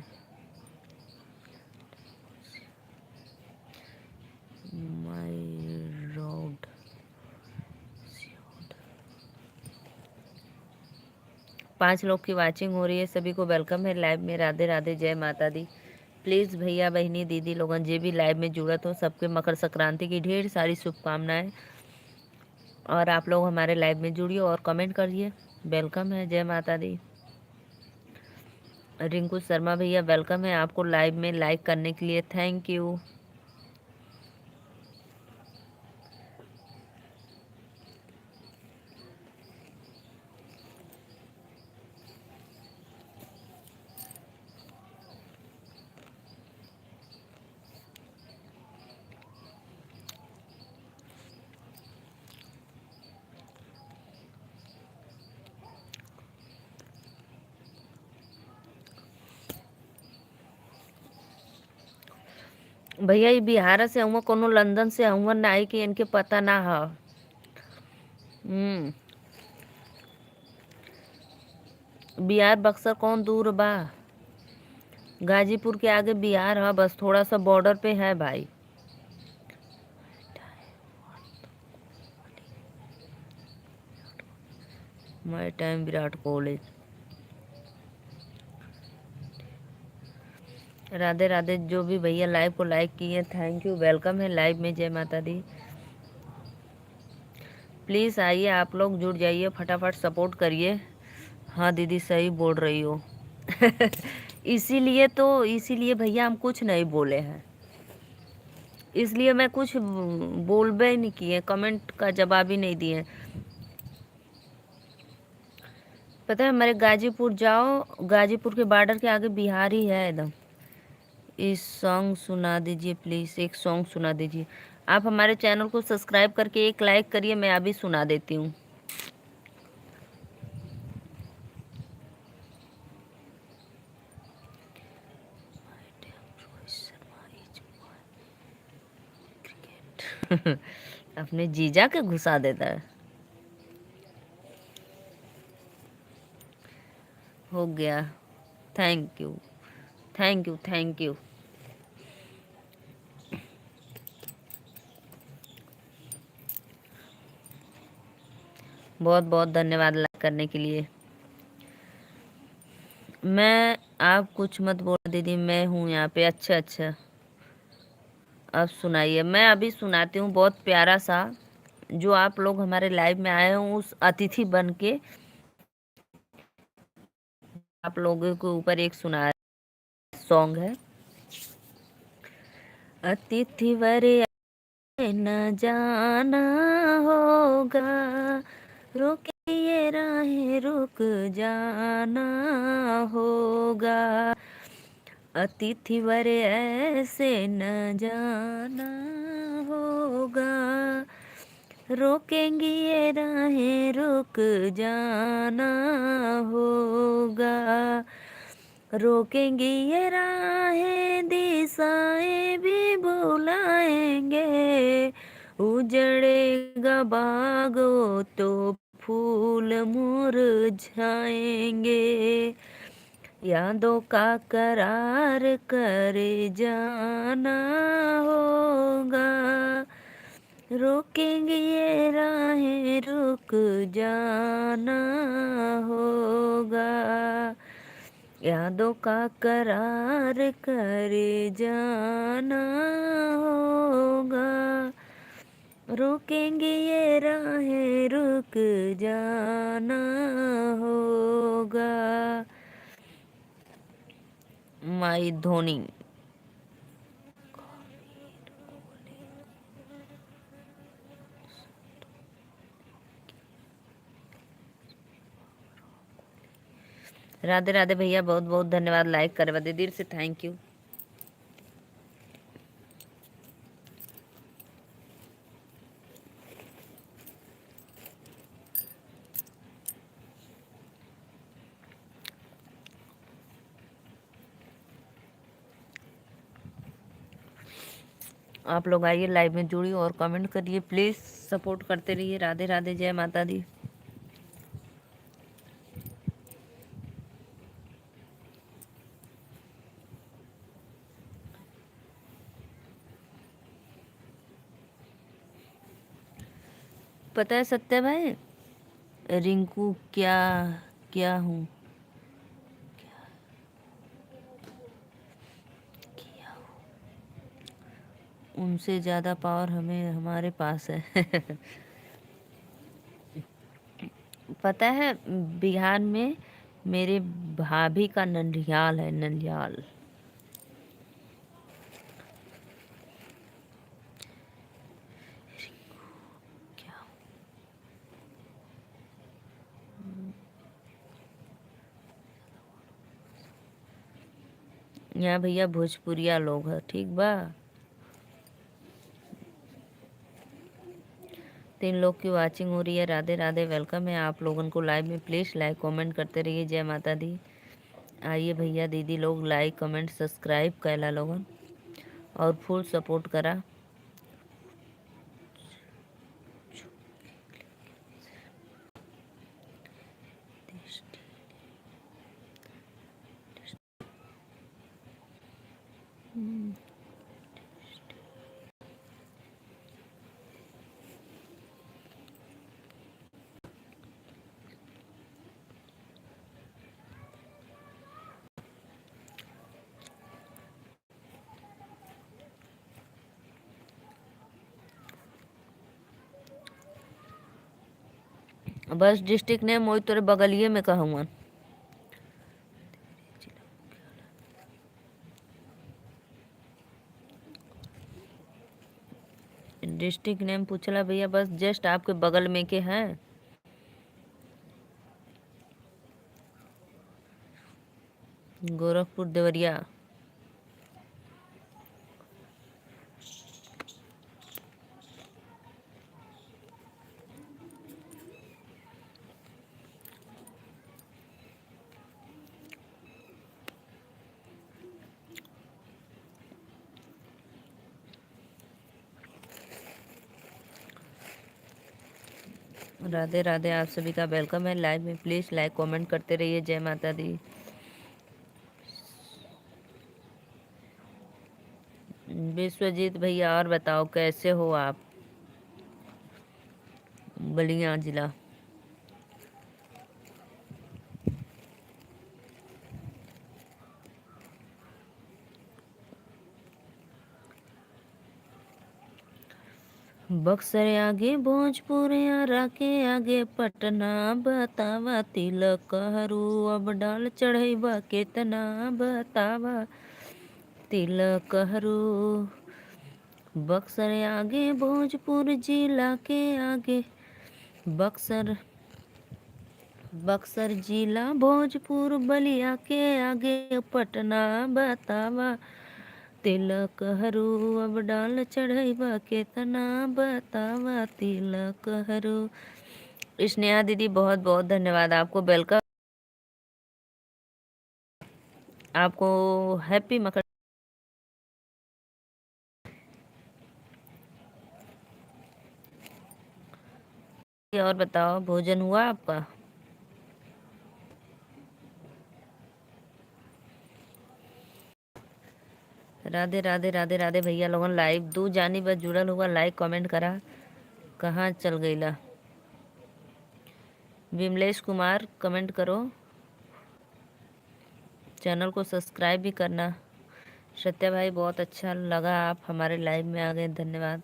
माई रोड। 5 लोग की वाचिंग हो रही है। सभी को वेलकम है लाइव में। राधे राधे, जय माता दी। प्लीज़ भैया बहनी दीदी लोगन जे भी लाइव में जुड़त हो, सबके मकर संक्रांति की ढेर सारी शुभकामनाएं। और आप लोग हमारे लाइव में जुड़िए और कमेंट करिए। वेलकम है, जय माता दी। रिंकू शर्मा भैया वेलकम है आपको लाइव में, लाइक करने के लिए थैंक यू। भैया ये बिहार से हुआ, कोनो लंदन से हुआ ना कि इनके पता ना हो। बिहार बक्सर कौन दूर बा? गाजीपुर के आगे बिहार है, बस थोड़ा सा बॉर्डर पे है भाई। My time Virat Kohli. राधे राधे। जो भी भैया लाइव को लाइक किए थैंक यू, वेलकम है लाइव में। जय माता दी। प्लीज़ आइए आप लोग जुड़ जाइए, फटाफट सपोर्ट करिए। हाँ दीदी सही बोल रही हो। इसीलिए भैया हम कुछ नहीं बोले हैं, इसलिए मैं कुछ बोलबे ही नहीं किए, कमेंट का जवाब ही नहीं दिए। पता है हमारे गाजीपुर जाओ, गाजीपुर के बॉर्डर के आगे बिहार ही है एकदम। इस सॉन्ग सुना दीजिए प्लीज़, एक सॉन्ग सुना दीजिए। आप हमारे चैनल को सब्सक्राइब करके एक लाइक करिए, मैं अभी सुना देती हूँ। अपने जीजा के घुसा देता है। हो गया। Thank you, thank you, thank you. बहुत बहुत धन्यवाद लाइक करने के लिए। मैं, आप कुछ मत बोलो दीदी, मैं हूँ यहाँ पे। अच्छा अच्छा, अब सुनाइए। मैं अभी सुनाती हूँ बहुत प्यारा सा, जो आप लोग हमारे लाइव में आए हो उस अतिथि बन के आप लोगों के ऊपर एक सुना सॉन्ग है। अतिथि वरे न जाना होगा, रुके ये राहें रुक जाना होगा, अतिथि वरे ऐसे न जाना होगा, रोकेंगी ये राहें रुक जाना होगा, रोकेंगी ये राहें दिशाएं भी बुलाएंगे, उजड़ेगा बागो तो फूल मुरझाएंगे, यादों का करार करे जाना होगा, रोकेंगे ये राहें रुक जाना होगा, यादों का करार करे जाना होगा, रोकेंगे ये राहें रुक जाना होगा। माई धोनी। राधे राधे भैया, बहुत बहुत धन्यवाद लाइक करे बदे, दिल से थैंक यू। आप लोग आइए लाइव में जुड़िए और कमेंट करिए, प्लीज सपोर्ट करते रहिए। राधे राधे, जय माता दी। पता है सत्य भाई, रिंकू क्या क्या हूँ, उनसे ज़्यादा पावर हमें हमारे पास है। पता है, बिहार में मेरे भाभी का नंदियाल है, नंदियाल। यहाँ भैया भोजपुरिया लोग है, ठीक बा। 3 लोग की वाचिंग हो रही है। राधे राधे, वेलकम है आप लोगों को लाइव में। प्लीज़ लाइक कमेंट करते रहिए। जय माता दी। आइए भैया दीदी लोग, लाइक कमेंट सब्सक्राइब कैला लोगन और फुल सपोर्ट करा। बस डिस्ट्रिक्ट नेम वही तोरे बगलिए में कहूँगा। डिस्ट्रिक्ट नेम पूछला भैया, बस जस्ट आपके बगल में के हैं। गोरखपुर देवरिया। राधे राधे, आप सभी का वेलकम है लाइव में। प्लीज़ लाइक कमेंट करते रहिए। जय माता दी। विश्वजीत भैया और बताओ कैसे हो आप? बलिया जिला। बक्सर आगे भोजपुर यारा के आगे पटना, बतावा तिलक हरू अब डाल चढ़ैबा केतना, बतावा तिलक हरू। बक्सर आगे भोजपुर जिला के आगे, बक्सर बक्सर जिला भोजपुर बलिया के आगे पटना, बतावा तिलक हरू अब डाल चढ़ैबा केतना, बतावा तिलक हरू। स्नेहा दीदी बहुत बहुत धन्यवाद, आपको वेलकम, आपको हैप्पी मकर। और बताओ भोजन हुआ आपका? राधे राधे राधे राधे भैया लोगन। लाइव दू जानी बस जुड़ल हुआ, लाइक कमेंट करा। कहाँ चल गईला? विमलेश कुमार कमेंट करो, चैनल को सब्सक्राइब भी करना। सत्या भाई बहुत अच्छा लगा आप हमारे लाइव में आ गए, धन्यवाद।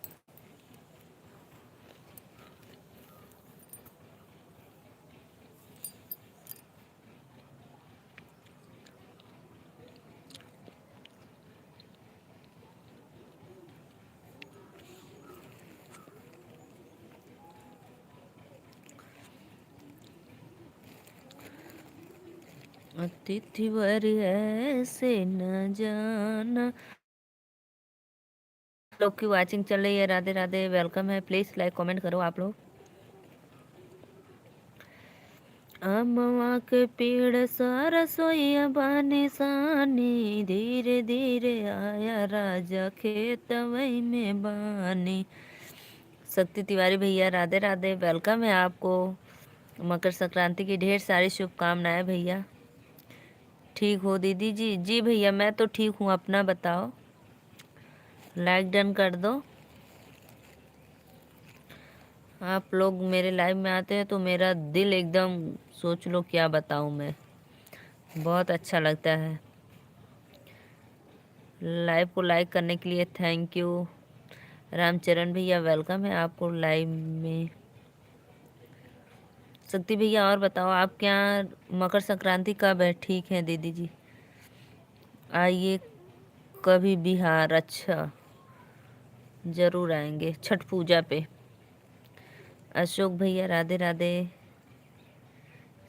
अतिथि वर ऐसे न जाना। लोग की वाचिंग चल रही है। राधे राधे, वेलकम है। प्लीज लाइक कमेंट करो आप लोग। अमवा के पेड़ सारा सोया बानी सानी, धीरे धीरे आया राजा खेत वही में बानी। शक्ति तिवारी भैया राधे राधे, वेलकम है आपको। मकर संक्रांति की ढेर सारी शुभकामनाएं भैया। ठीक हो दीदी जी? जी भैया मैं तो ठीक हूँ, अपना बताओ। लाइक डन कर दो। आप लोग मेरे लाइव में आते हैं तो मेरा दिल एकदम, सोच लो क्या बताऊँ मैं, बहुत अच्छा लगता है। लाइव को लाइक करने के लिए थैंक यू। रामचरण भैया वेलकम है आपको लाइव में। शक्ति भैया और बताओ आप क्या, मकर संक्रांति कब है? ठीक है दीदी जी, आइए कभी बिहार। अच्छा, ज़रूर आएंगे छठ पूजा पे। अशोक भैया राधे राधे।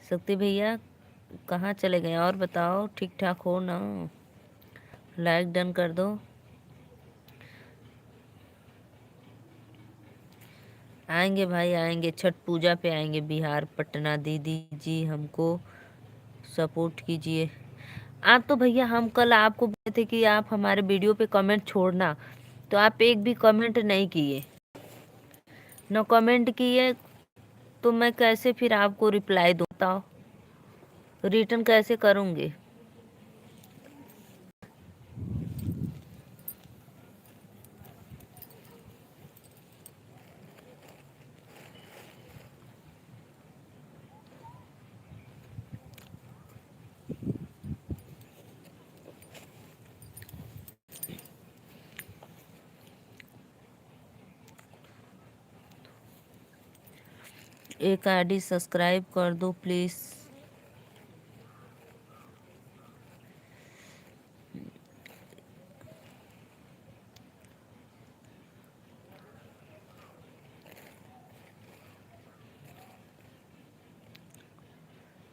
शक्ति भैया कहाँ चले गए? और बताओ ठीक ठाक हो ना? लाइक डन कर दो। आएंगे भाई आएंगे, छठ पूजा पे आएंगे बिहार पटना। दीदी जी हमको सपोर्ट कीजिए। आप तो भैया हम कल आपको बोले थे कि आप हमारे वीडियो पे कमेंट छोड़ना, तो आप एक भी कमेंट नहीं किए। न कमेंट किए तो मैं कैसे फिर आपको रिप्लाई दूँ? बताओ रिटर्न कैसे करूँगी? एक आईडी सब्सक्राइब कर दो प्लीज़।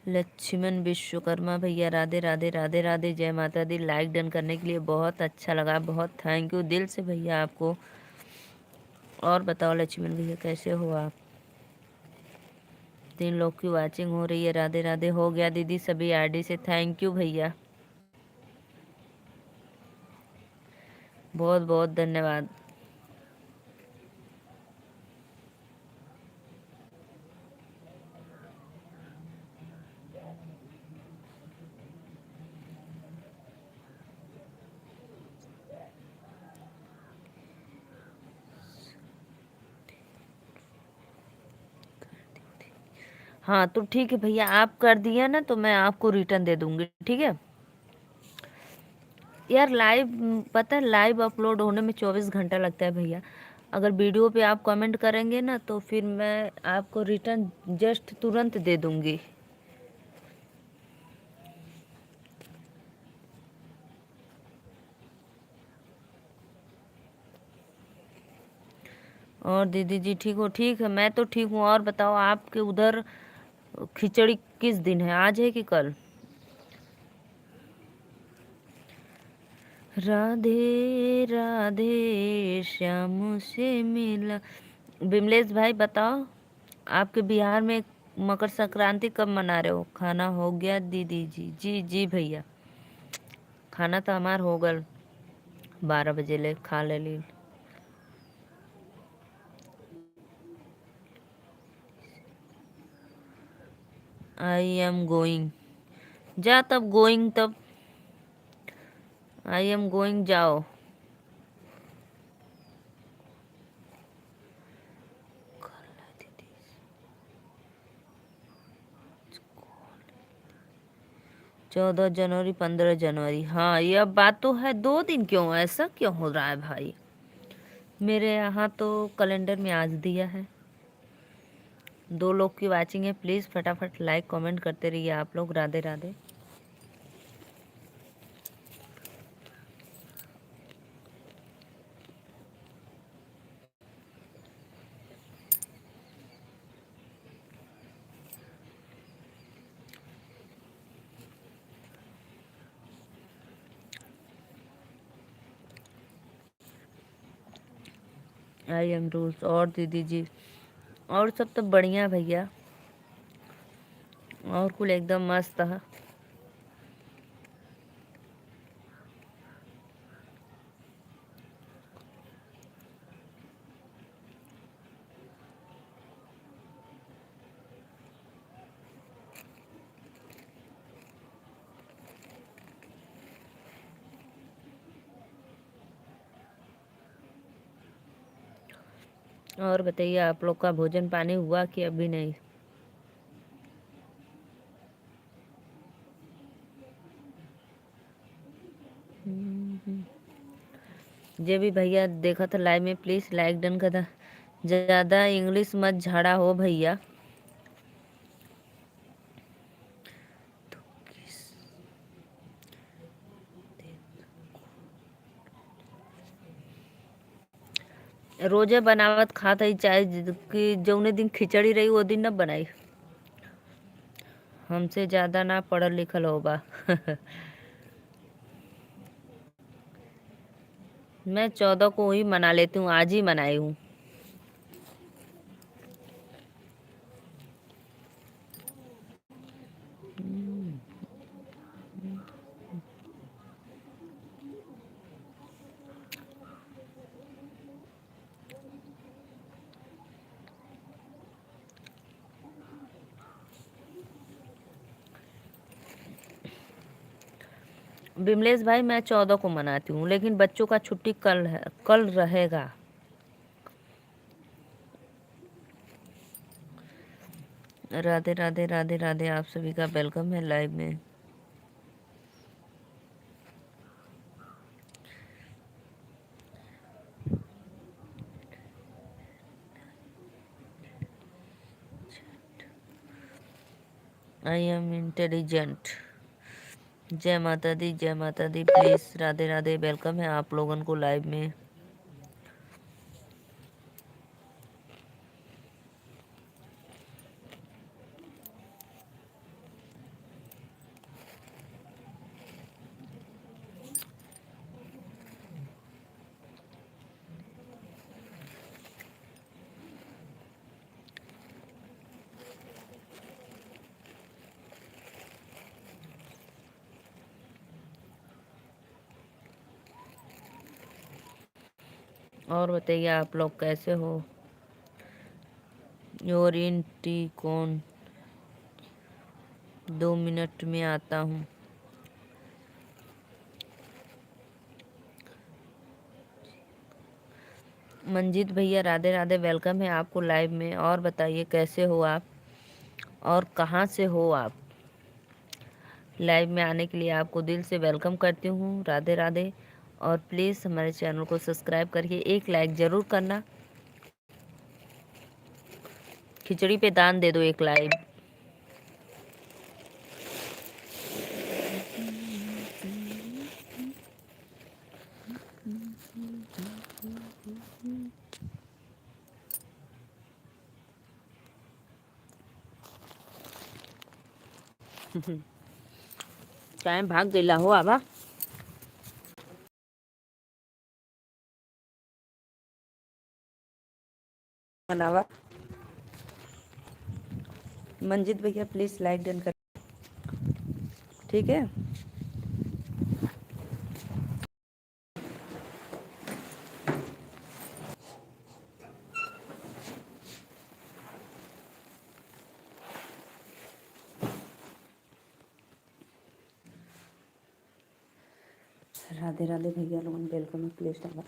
लक्ष्मण विश्वकर्मा भैया राधे राधे राधे राधे, जय माता दी। लाइक डन करने के लिए बहुत अच्छा लगा, बहुत थैंक यू दिल से भैया आपको। और बताओ लक्ष्मण भैया कैसे हो आप? 3 लोग की वाचिंग हो रही है। राधे राधे। हो गया दीदी सभी आईडी से, थैंक यू भैया, बहुत बहुत धन्यवाद। हाँ तो ठीक है भैया, आप कर दिया ना तो मैं आपको रिटर्न दे दूंगी, ठीक है। यार लाइव, पता है लाइव अपलोड होने में 24 घंटा लगता है भैया। अगर वीडियो पे आप कमेंट करेंगे ना तो फिर मैं आपको रिटर्न जस्ट तुरंत दे दूंगी। और दीदी जी ठीक हो? ठीक है, मैं तो ठीक हूँ। और बताओ आपके उधर खिचड़ी किस दिन है, आज है कि कल? राधे राधे श्याम से मिला। विमलेश भाई बताओ, आपके बिहार में मकर संक्रांति कब मना रहे हो? खाना हो गया दीदी जी? जी जी भैया, खाना तो हमार हो गल, 12 बजे ले खा ले ली। आई एम गोइंग, जा तब गोइंग, तब आई एम गोइंग जाओ। दीदी 14 जनवरी 15 जनवरी, हाँ ये अब बात तो है। 2 दिन क्यों, ऐसा क्यों हो रहा है भाई? मेरे यहाँ तो कैलेंडर में आज दिया है। 2 लोग की वाचिंग है, प्लीज़ फटाफट लाइक कमेंट करते रहिए आप लोग। Radhe Radhe. I am rules. और दीदी जी, और सब तो बढ़िया भैया, और कुल एकदम मस्त है। और बताइए आप लोग का भोजन पानी हुआ कि अभी नहीं? जे भी भैया देखा था लाइव में, प्लीज लाइक डन कर। ज्यादा इंग्लिश मत झाड़ा हो भैया। रोजे बनावत खात है चाहे कि जौने दिन खिचड़ी रही वो दिन न बनाई। हमसे ज्यादा ना पढ़ल लिखल होगा। मैं 14 को ही मना लेती हूँ, आज ही मनाई हूँ। विमलेश भाई मैं 14 को मनाती हूँ, लेकिन बच्चों का छुट्टी कल है, कल रहेगा। राधे राधे राधे राधे, आप सभी का वेलकम है लाइव में। I am intelligent. जय माता दी, जय माता दी। प्लीज राधे राधे, वेलकम है आप लोगों को लाइव में। और बताइए आप लोग कैसे हो? योर इन टी कौन? 2 मिनट में आता हूँ। मंजीत भैया राधे राधे, वेलकम है आपको लाइव में। और बताइए कैसे हो आप? और कहाँ से हो आप। लाइव में आने के लिए आपको दिल से वेलकम करती हूँ। राधे राधे। और प्लीज़ हमारे चैनल को सब्सक्राइब करके एक लाइक ज़रूर करना। खिचड़ी पे दान दे दो एक लाइक। चाहे भाग गईला हो आबा। बनावा। मंजित भैया प्लीज लाइक डन कर, ठीक है। राधे राधे भैया लोगन वेलकम प्लीज डाला।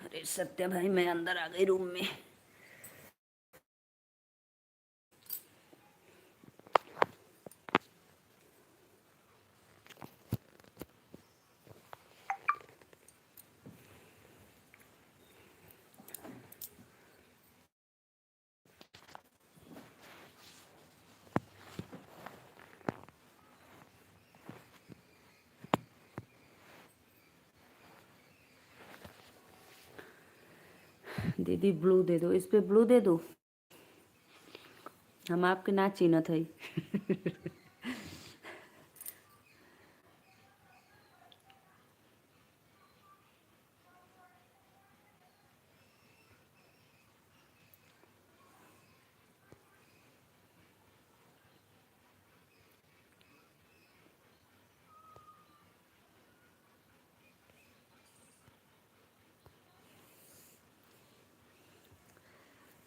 अरे सत्या भाई मैं अंदर आ गई रूम में। 'दीदी ब्लू दे दो, इस पे ब्लू दे दो। हम आपके ना चिन्हत हई।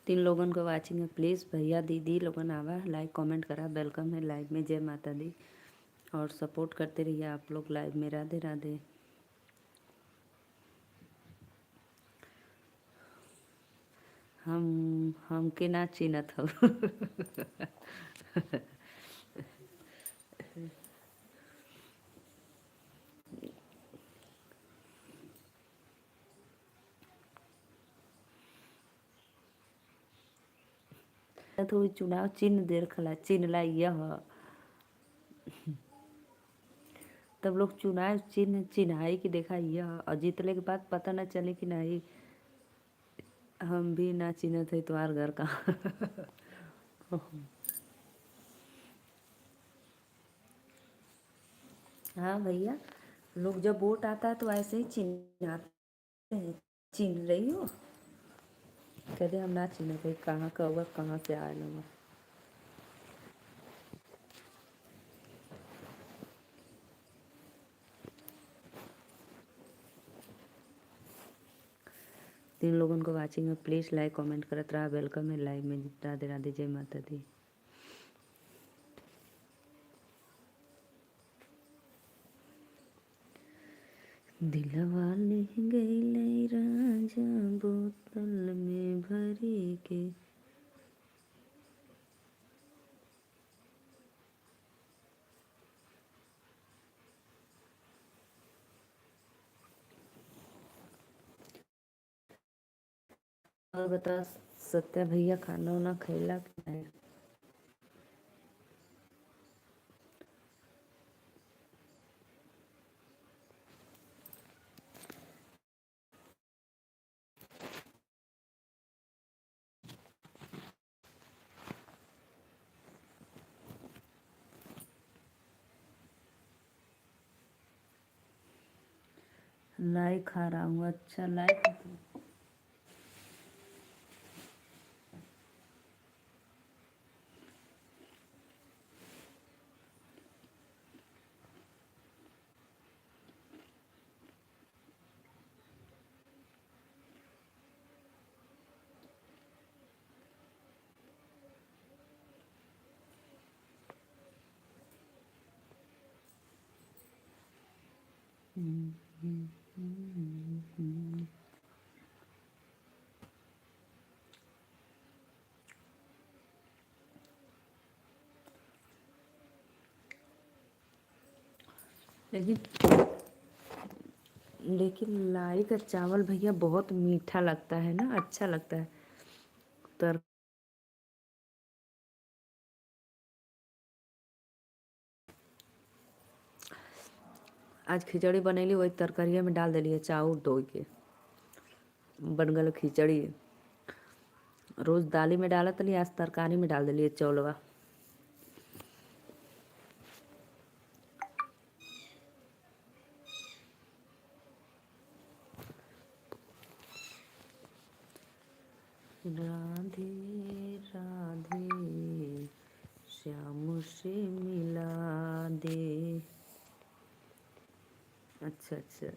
3 लोगन को वाचिंग है, प्लीज़ भैया दीदी लोगन आवा लाइक कमेंट करा। वेलकम है लाइव में। जय माता दी। और सपोर्ट करते रहिए आप लोग लाइव में। राधे राधे। हमके ना चिन्हत हो। तो चुनाव चिन्ह दे रखला, चिन्ह ला यह। तब लोग चुनाव चिन्ह चिन्हाई की देखा यह, और जीतले के बाद पता न चले कि नहीं हम भी ना चिन्हत है तुम्हार घर का। हाँ भैया, लोग जब वोट आता है तो ऐसे ही चिन्हाते हैं। चिन्ह रही हो, कहते हम ना चिन्ह भाई कहाँ का हुआ, कहाँ से आए हुआ। तीन लोगों को वाचिंग है, प्लीज़ लाइक कमेंट करत रहा। वेलकम है लाइव में। राधे राधे। जय माता दी। दिलवा ले गईले राजा बोतल में भरी के। और बता सत्या भैया खाना वाना खैला कि नहीं। लाई खा रहा हूँ। अच्छा लाई लेकिन लेकिन लाई का चावल भैया बहुत मीठा लगता है ना, अच्छा लगता है। तर आज खिचड़ी बनैली, वही तरकारिया में डाल दिली चाउर धो के, बन गल खिचड़ी। रोज दाली में डालत रही, आज तरकारी में डाल दिली चौलवा। राधे राधे श्याम से मिला दे। अच्छा अच्छा,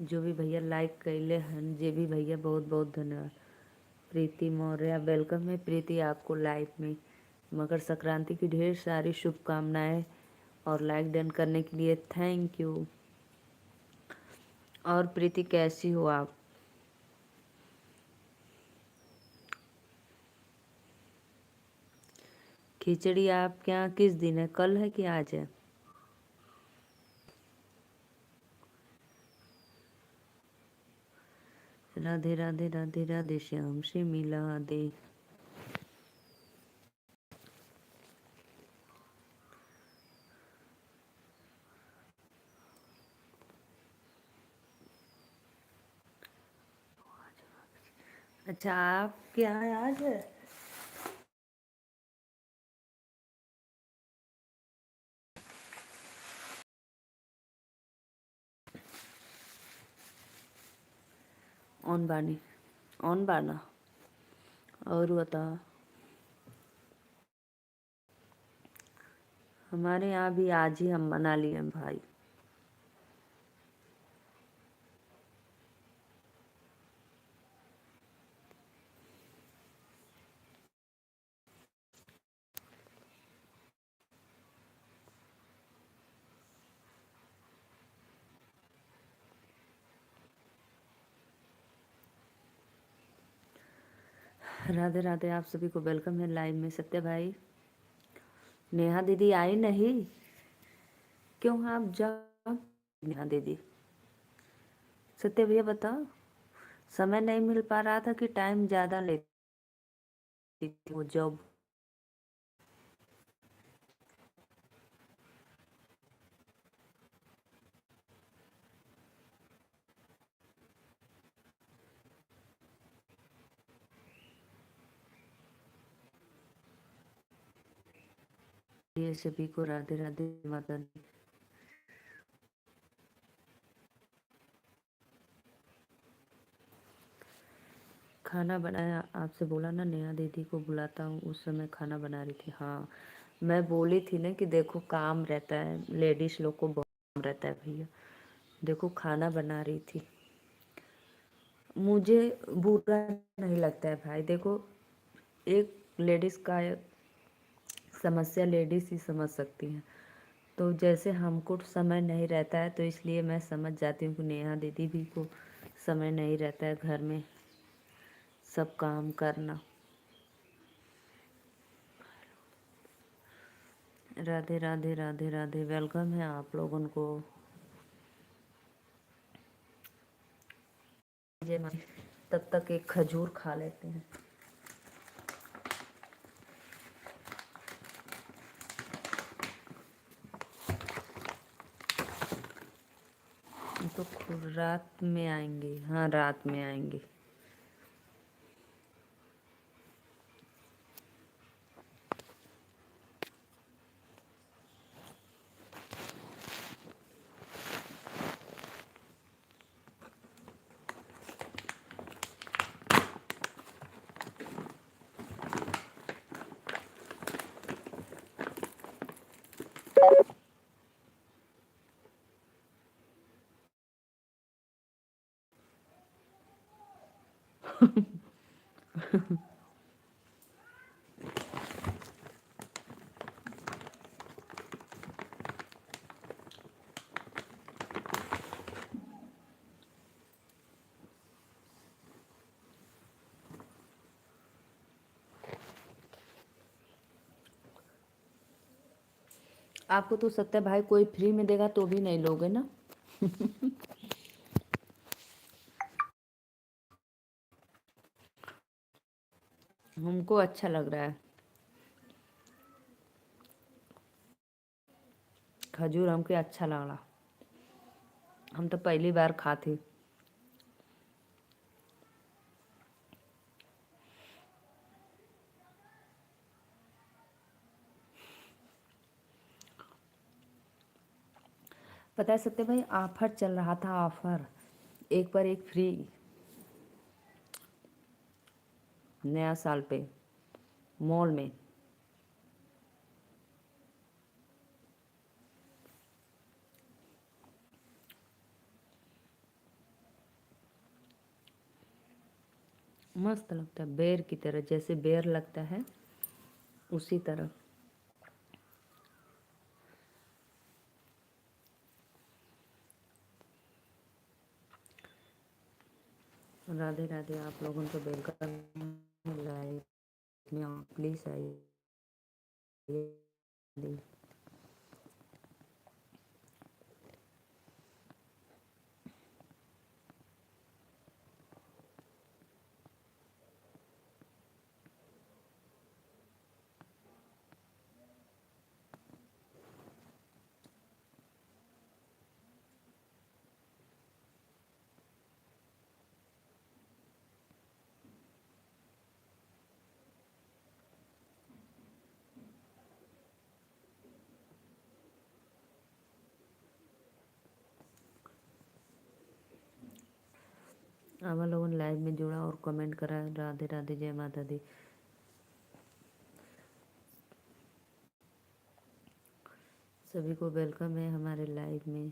जो भी भैया लाइक कैले हन, जे भी भैया बहुत बहुत धन्यवाद। प्रीति मौर्य वेलकम है प्रीति आपको लाइव में। मकर संक्रांति की ढेर सारी शुभकामनाएं और लाइक डन करने के लिए थैंक यू। और प्रीति कैसी हो आप? खिचड़ी आपके यहाँ किस दिन है, कल है कि आज है? राधे राधे राधे राधे श्याम से मिला दे। अच्छा, आप क्या है आज? ऑन बानी, ऑन बाना। और बता, हमारे यहाँ भी आज ही हम बना लिए भाई। राधे राधे, आप सभी को वेलकम है लाइव में। सत्य भाई, नेहा दीदी आई नहीं, क्यों आप जाओ नेहा दीदी? सत्य भैया बताओ, समय नहीं मिल पा रहा था कि टाइम ज़्यादा लेती थी वो जॉब? ये सभी को राधे राधे माता दी। खाना बनाया, आपसे बोला ना नेहा दीदी को बुलाता हूँ, उस समय खाना बना रही थी। हाँ, मैं बोली थी ना कि देखो काम रहता है, लेडीज लोग को बहुत काम रहता है भैया। देखो खाना बना रही थी, मुझे बुरा नहीं लगता है भाई। देखो, एक लेडीज़ का समस्या लेडीज़ ही समझ सकती हैं। तो जैसे हमको समय नहीं रहता है, तो इसलिए मैं समझ जाती हूँ कि नेहा दीदी भी को समय नहीं रहता है घर में सब काम करना। राधे राधे राधे राधे, वेलकम है आप लोगों को। जय माता। तब तक एक खजूर खा लेते हैं। तो रात में आएंगे, हाँ रात में आएंगे। आपको तो सत्या भाई कोई फ्री में देगा तो भी नहीं लोगे ना। हमको अच्छा लग रहा है। खजूर हमको अच्छा लग रहा। हम तो पहली बार खाते। पता है सत्य भाई, ऑफर चल रहा था, ऑफर एक पर एक फ्री, नया साल पे मॉल में। मस्त लगता है, बेर की तरह, जैसे बेर लगता है उसी तरह। राधे राधे, आप लोगों को वेलकम लाइव में, प्लीज आइए। आप लोगों ने लाइव में जुड़ा और कमेंट करा, राधे राधे, जय माता दी। सभी को वेलकम है हमारे लाइव में।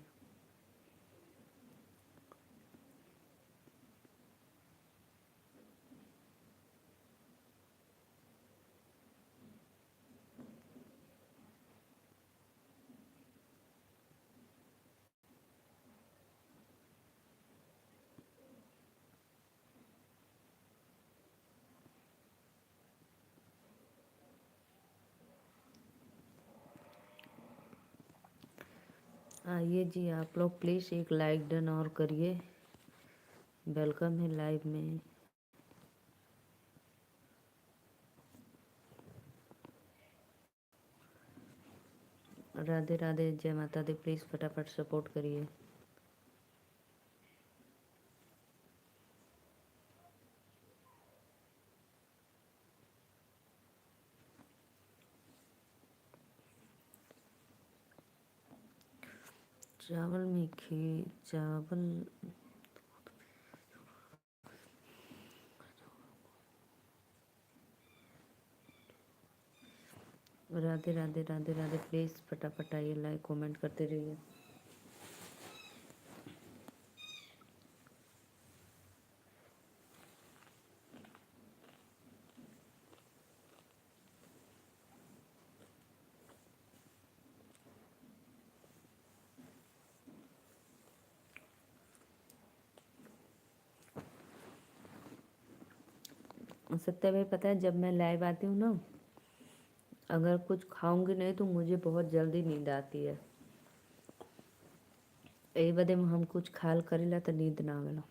आइए जी, आप लोग प्लीज़ एक लाइक डन और करिए। वेलकम है लाइव में। राधे राधे, जय माता दी, प्लीज़ फटाफट सपोर्ट करिए। चावल में खीर, चावल। राधे राधे राधे राधे, प्लीज़ फटाफट आइए, लाइक कमेंट करते रहिए। सत्य भाई, पता है जब मैं लाइव आती हूँ ना, अगर कुछ खाऊंगी नहीं तो मुझे बहुत जल्दी नींद आती है। यही बदे में हम कुछ खाल करेला तो नींद ना आवेला।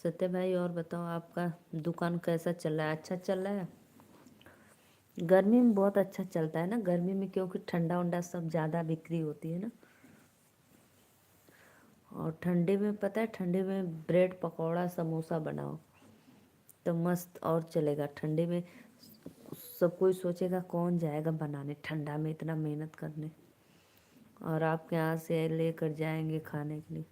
सत्य भाई, और बताओ, आपका दुकान कैसा चल रहा है? अच्छा चल रहा है? गर्मी में बहुत अच्छा चलता है ना, गर्मी में, क्योंकि ठंडा उंडा सब ज़्यादा बिक्री होती है ना। और ठंडे में पता है, ठंडे में ब्रेड पकौड़ा समोसा बनाओ तो मस्त और चलेगा। ठंडे में सब कोई सोचेगा कौन जाएगा बनाने ठंडा में इतना मेहनत करने, और आपके यहाँ से लेकर जाएंगे खाने के लिए।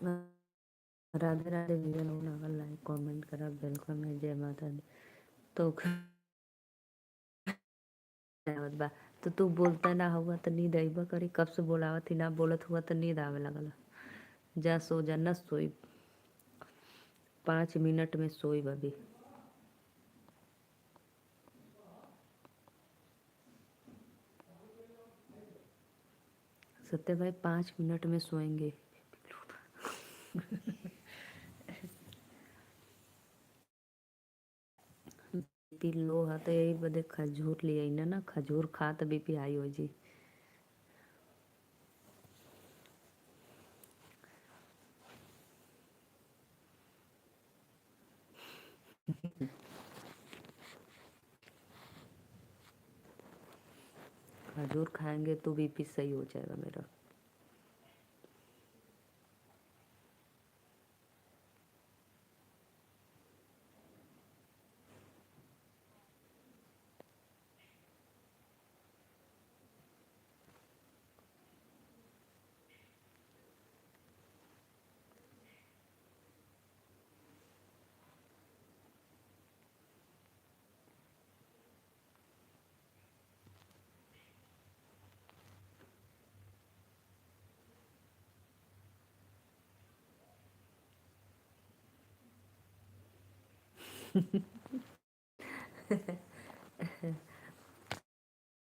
राधे राधे भैया लोग ना, अगर लाइक कमेंट करा वेलकम है, जय माता दी। तो बा तो तू बोलता ना हुआ तो नींद आईबा करी, कब से बोलावत थी ना बोलत हुआ तो नींद आवे लगल। जा सो जा, न सोई, 5 मिनट में सोई अभी। सत्य भाई 5 मिनट में सोएंगे। बीपी लो है तो यही बदे खजूर लिए ना, खजूर खा तो बीपी हाई हो जी। खजूर खाएंगे तो बीपी सही हो जाएगा मेरा।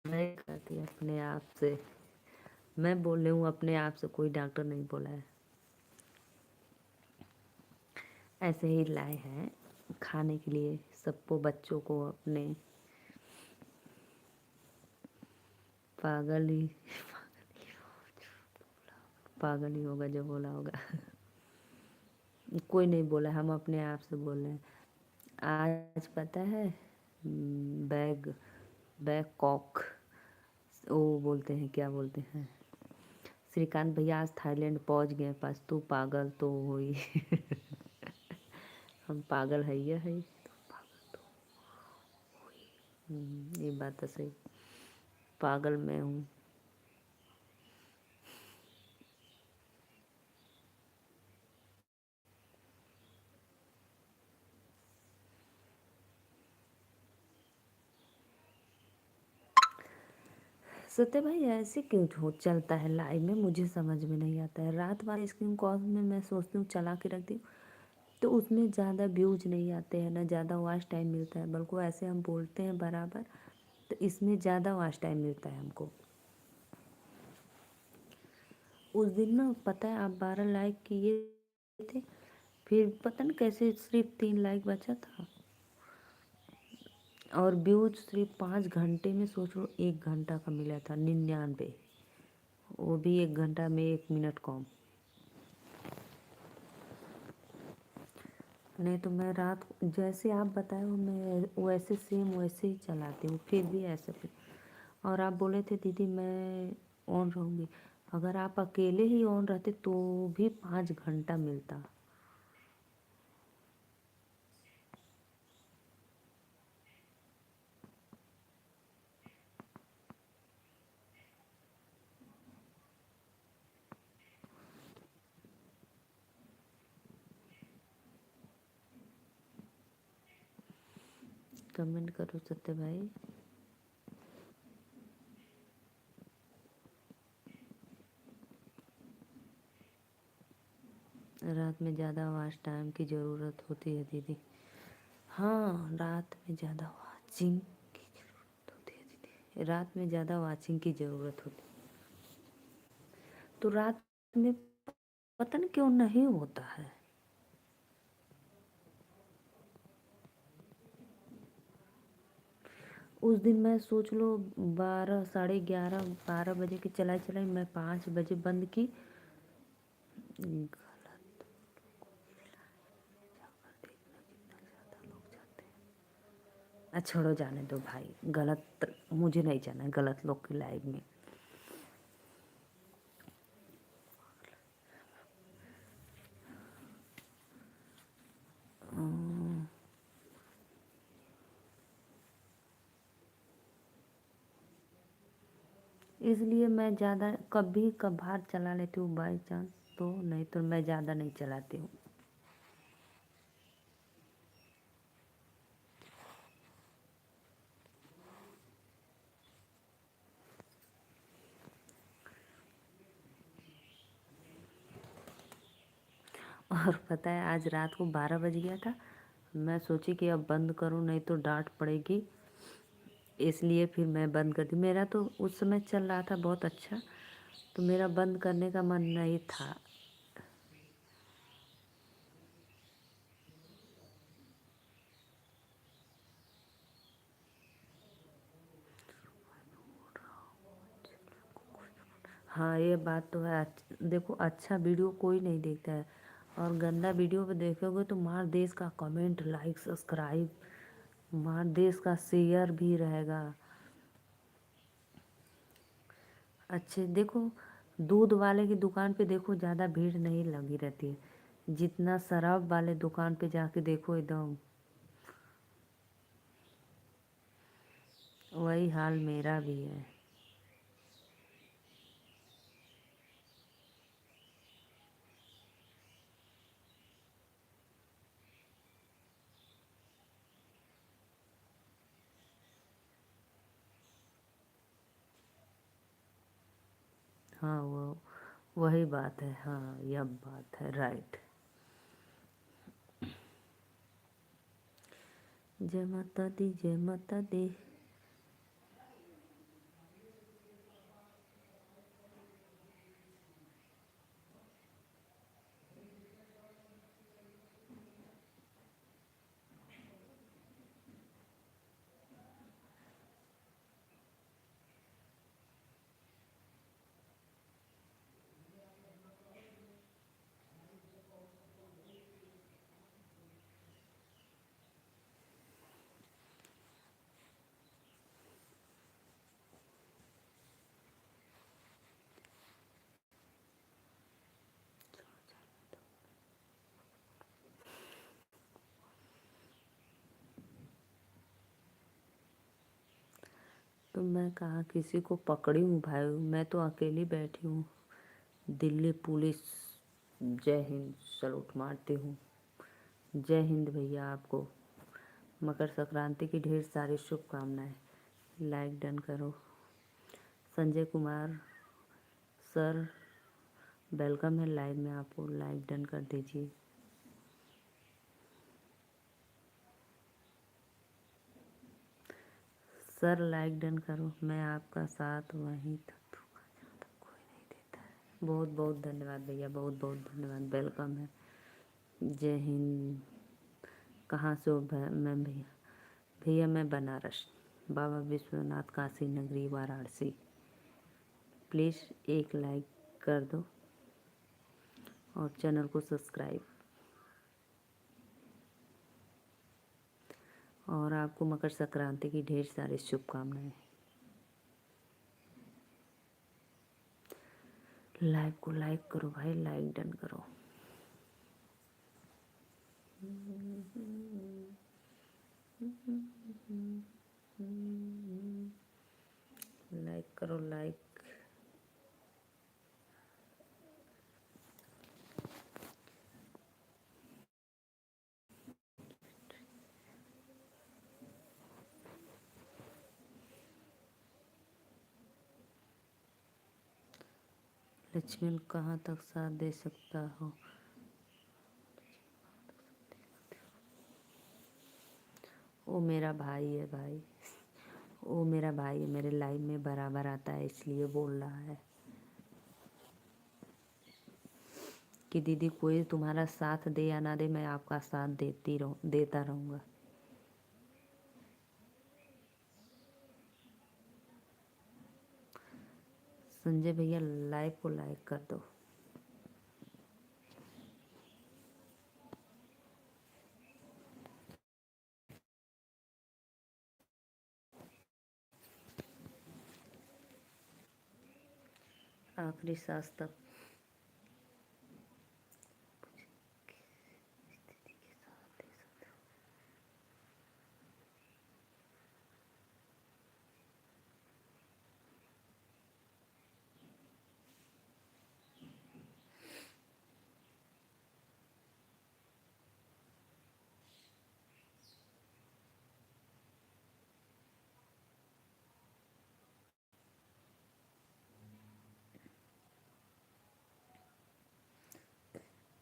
मैं कहती अपने आप से, मैं बोल रही हूँ अपने आप से, कोई डॉक्टर नहीं बोला है, ऐसे ही लाए हैं खाने के लिए सबको, बच्चों को अपने। पागल ही, पागल ही होगा जो बोला होगा। कोई नहीं बोला, हम अपने आप से बोल रहे हैं। आज पता है बैग बैग कॉक, वो बोलते हैं, क्या बोलते हैं, श्रीकांत भैया आज थाईलैंड पहुंच गए पास, तू पागल तो हुई। हम पागल है, ये है ये बात तो सही, पागल मैं हूँ। सत्य भाई ऐसे क्यों हो चलता है लाइव में, मुझे समझ में नहीं आता है। रात वाले स्क्रीन कॉल में मैं सोचती हूँ चला के रख दी, तो उसमें ज़्यादा व्यूज नहीं आते हैं ना, ज़्यादा वॉच टाइम मिलता है, बल्कि ऐसे हम बोलते हैं बराबर, तो इसमें ज़्यादा वॉच टाइम मिलता है हमको। उस दिन ना पता है आप 12 लाइक किए थे, फिर पता नहीं कैसे सिर्फ 3 लाइक बचा था, और व्यूज सिर्फ 5 घंटे में, सोच लो 1 घंटा का मिला था 99, वो भी 1 घंटा में 1 मिनट कम। नहीं तो मैं रात जैसे आप बताए हो मैं वैसे सेम वैसे ही चलाती हूँ, फिर भी ऐसे फिर। और आप बोले थे दीदी मैं ऑन रहूँगी, अगर आप अकेले ही ऑन रहते तो भी 5 घंटा मिलता। कमेंट करो सत्य भाई। रात में ज़्यादा वॉच टाइम की ज़रूरत होती है दीदी। हाँ, रात में ज़्यादा वाचिंग की ज़रूरत होती है दीदी, रात में ज़्यादा वाचिंग की ज़रूरत होती है। तो रात में पता नहीं क्यों नहीं होता है। उस दिन मैं सोच लो 12 11:30 12 बजे की चलाई चलाई, मैं 5 बजे बंद की। छोड़ो जाने दो भाई, गलत मुझे नहीं जाना है गलत लोग की लाइफ में। इसलिए मैं ज़्यादा कभी कभार चला लेती हूँ बाई चांस। तो नहीं तो मैं ज़्यादा नहीं चलाती हूँ। और पता है आज रात को 12 बज गया था। मैं सोची कि अब बंद करूँ नहीं तो डांट पड़ेगी, इसलिए फिर मैं बंद कर दी। मेरा तो उस समय चल रहा था बहुत अच्छा, तो मेरा बंद करने का मन नहीं था। हाँ ये बात तो है। देखो अच्छा वीडियो कोई नहीं देखता है, और गंदा वीडियो पे देखोगे तो मार देश का कमेंट लाइक सब्सक्राइब, मार देश का शेयर भी रहेगा। अच्छे देखो, दूध वाले की दुकान पे देखो ज़्यादा भीड़ नहीं लगी रहती है, जितना शराब वाले दुकान पे जाके देखो एकदम वही हाल मेरा भी है। हाँ वो वही बात है। हाँ यह बात है, राइट। जय माता दी, जय माता दी। तो मैं कहाँ किसी को पकड़ी हूँ भाई, मैं तो अकेली बैठी हूँ। दिल्ली पुलिस जय हिंद, सलूट मारती हूँ। जय हिंद भैया। आपको मकर संक्रांति की ढेर सारी शुभकामनाएं। लाइक डन करो। संजय कुमार सर वेलकम है लाइव में, आपको लाइक डन कर दीजिए। सर लाइक डन करो, मैं आपका साथ वहीं तक दूंगा जहाँ तक कोई नहीं देता है। बहुत बहुत धन्यवाद भैया, बहुत बहुत धन्यवाद। वेलकम है। जय हिंद। कहाँ से हो मैं भैया? भैया मैं बनारस, बाबा विश्वनाथ काशी नगरी वाराणसी। प्लीज़ एक लाइक कर दो और चैनल को सब्सक्राइब। और आपको मकर संक्रांति की ढेर सारी शुभकामनाएं। लाइव को लाइक करो भाई, लाइक डन करो। लाइक करो लाइक। लक्ष्मण कहाँ तक साथ दे सकता हो? वो मेरा भाई है भाई, वो मेरा भाई है, मेरे लाइव में बराबर आता है, इसलिए बोल रहा है कि दीदी कोई तुम्हारा साथ दे या ना दे, मैं आपका साथ देता रहूँगा। संजय भैया लाइव को लाइक कर दो। आखिरी सांस तक।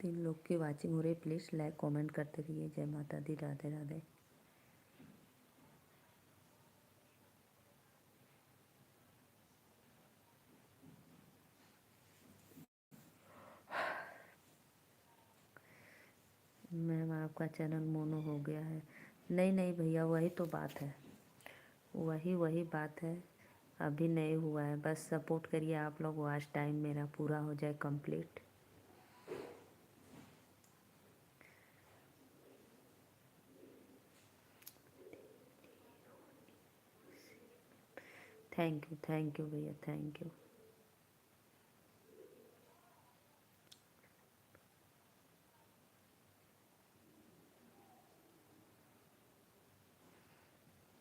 3 लोग की वाचिंग हो रही है, प्लीज़ लाइक कमेंट करते रहिए। जय माता दी, राधे राधे। मैम आपका चैनल मोनो हो गया है। नहीं नहीं भैया, वही तो बात है, वही बात है। अभी नहीं हुआ है, बस सपोर्ट करिए आप लोग, वॉच टाइम मेरा पूरा हो जाए कंप्लीट। थैंक यू भैया, थैंक यू।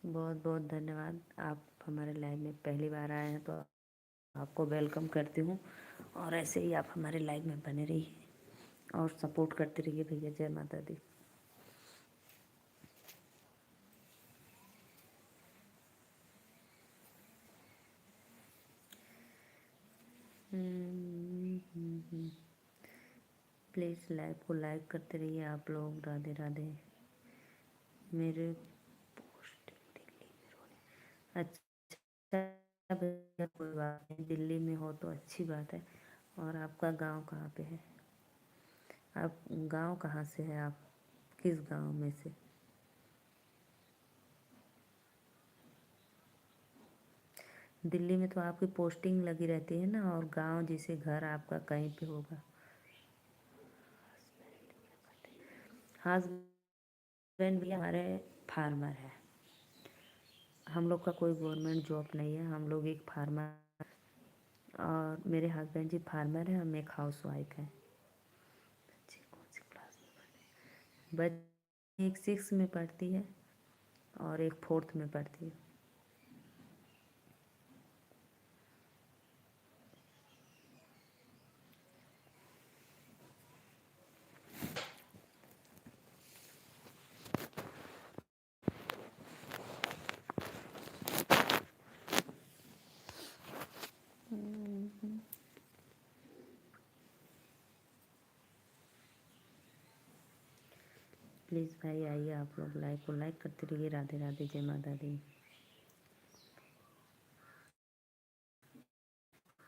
बहुत बहुत धन्यवाद। आप हमारे लाइव में पहली बार आए हैं तो आपको वेलकम करती हूँ, और ऐसे ही आप हमारे लाइव में बने रहिए और सपोर्ट करते रहिए भैया। जय माता दी। प्लीज़ लाइव को लाइक करते रहिए आप लोग। राधे राधे। मेरे पोस्ट दिल्ली में रोने, अच्छा भैया कोई बात नहीं, दिल्ली में हो तो अच्छी बात है। और आपका गांव कहाँ पे है? आप गांव कहाँ से है? आप किस गांव में से? दिल्ली में तो आपकी पोस्टिंग लगी रहती है ना, और गांव जैसे घर आपका कहीं पे होगा। हस्बैंड भी हमारे फार्मर है। हम लोग का कोई गवर्नमेंट जॉब नहीं है, हम लोग एक फार्मर, और मेरे हस्बैंड जी फार्मर हैं, हम एक हाउस वाइफ हैं। बच्ची कौन सी क्लास में पढ़ती? बच्ची एक 6 में पढ़ती है और एक 4th में पढ़ती है। प्लीज़ भाई आइए, आप लोग लाइक को लाइक करते रहिए। राधे राधे। जय माता दी।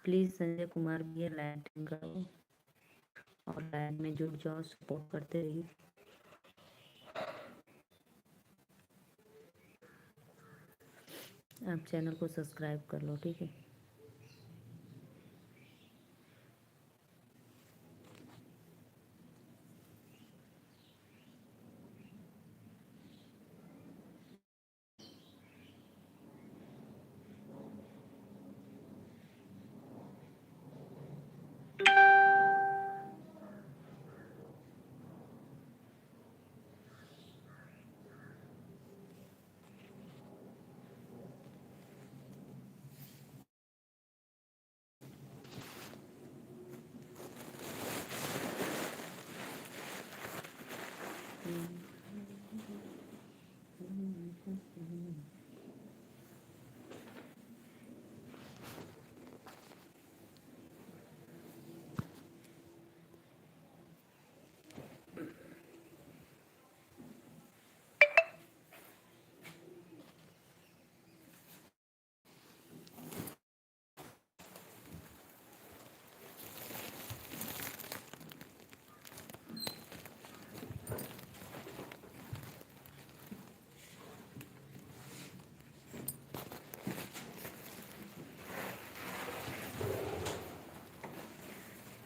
प्लीज़ संजय कुमार भैया लाइक करो और लाइव में जुड़ जाओ, सपोर्ट करते रहिए। आप चैनल को सब्सक्राइब कर लो, ठीक है।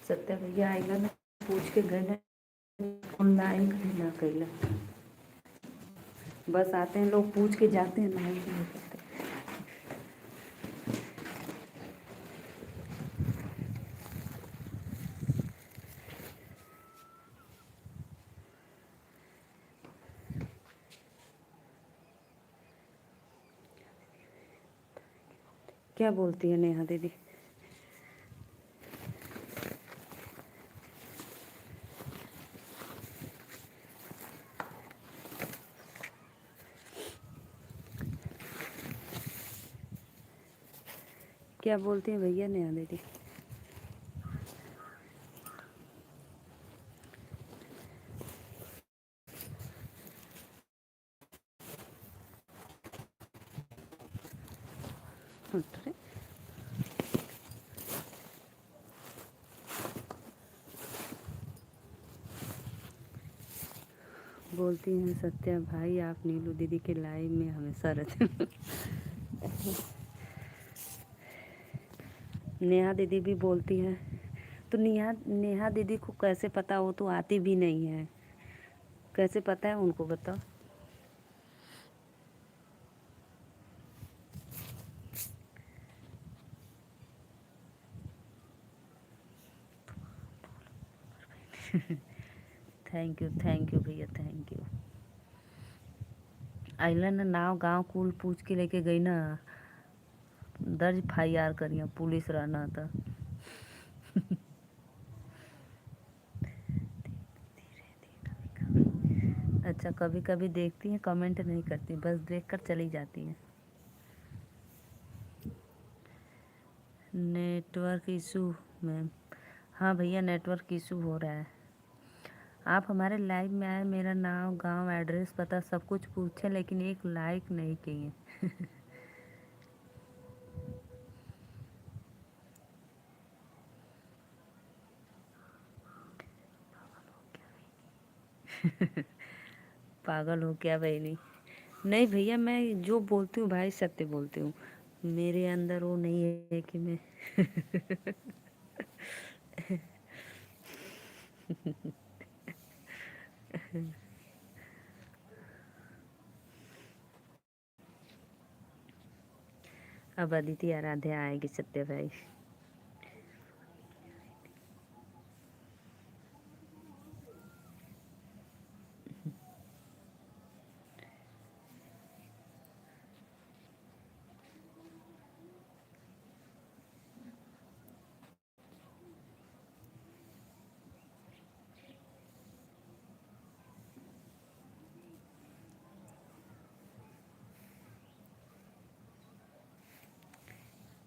सत्या भैया आएगा ना, पूछ के गए ना, ऑनलाइन कहीं ना कैला, बस आते हैं लोग पूछ के जाते हैं, नहीं नहीं करते। क्या बोलती है नेहा दीदी? क्या बोलती हैं भैया नेहा दीदी? अरे बोलती हैं सत्या भाई आप नीलू दीदी के लाइव में हमेशा रहते हैं। नेहा दीदी भी बोलती हैं। तो नेहा दीदी को कैसे पता, वो तो आती भी नहीं है, कैसे पता है उनको बताओ। थैंक यू भैया, थैंक यू। आइला ना नाव गांव कुल पूछ के लेके गई ना, दर्ज FIR करिया पुलिस रहना था। अच्छा कभी कभी देखती हैं, कमेंट नहीं करती, बस देखकर चली जाती हैं। Network issue ma'am. हाँ भैया नेटवर्क इशू हो रहा है। आप हमारे लाइव में आए, मेरा नाम गांव एड्रेस पता सब कुछ पूछे, लेकिन एक लाइक नहीं किए। पागल हो क्या बहनी? नहीं भैया मैं जो बोलती हूँ भाई सत्य बोलती हूँ, मेरे अंदर वो नहीं है कि मैं अब अदिति आराध्या आएगी सत्य भाई।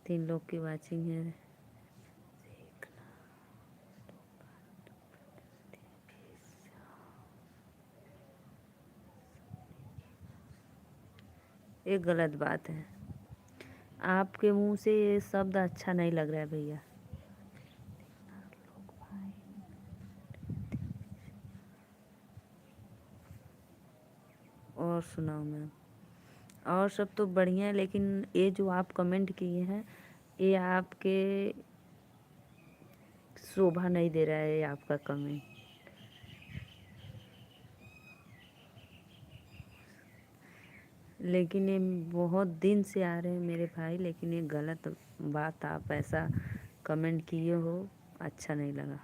तीन लोग की वाचिंग है। एक गलत बात है, आपके मुंह से ये शब्द अच्छा नहीं लग रहा है भैया। और सुनाओ मैम। और सब तो बढ़िया है, लेकिन ये जो आप कमेंट किए हैं ये आपके शोभा नहीं दे रहा है, आपका कमेंट। लेकिन ये बहुत दिन से आ रहे हैं मेरे भाई, लेकिन ये गलत बात आप ऐसा कमेंट किए हो, अच्छा नहीं लगा।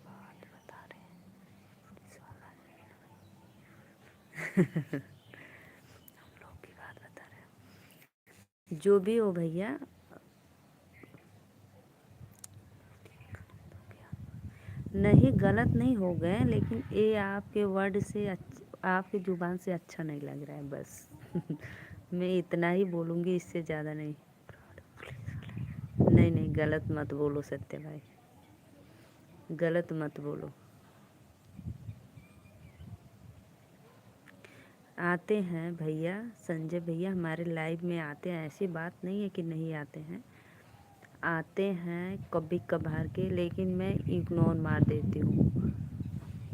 बात बता रहे हैं हम लोग की बात बता रहे हैं, जो भी हो भैया। नहीं गलत नहीं हो गए, लेकिन ये आपके वर्ड से आपकी ज़ुबान से अच्छा नहीं लग रहा है बस। मैं इतना ही बोलूँगी, इससे ज़्यादा नहीं। नहीं नहीं गलत मत बोलो सत्य भाई, गलत मत बोलो। आते हैं भैया, संजय भैया हमारे लाइव में आते हैं, ऐसी बात नहीं है कि नहीं आते हैं, आते हैं कभी कभार के, लेकिन मैं इग्नोर मार देती हूँ।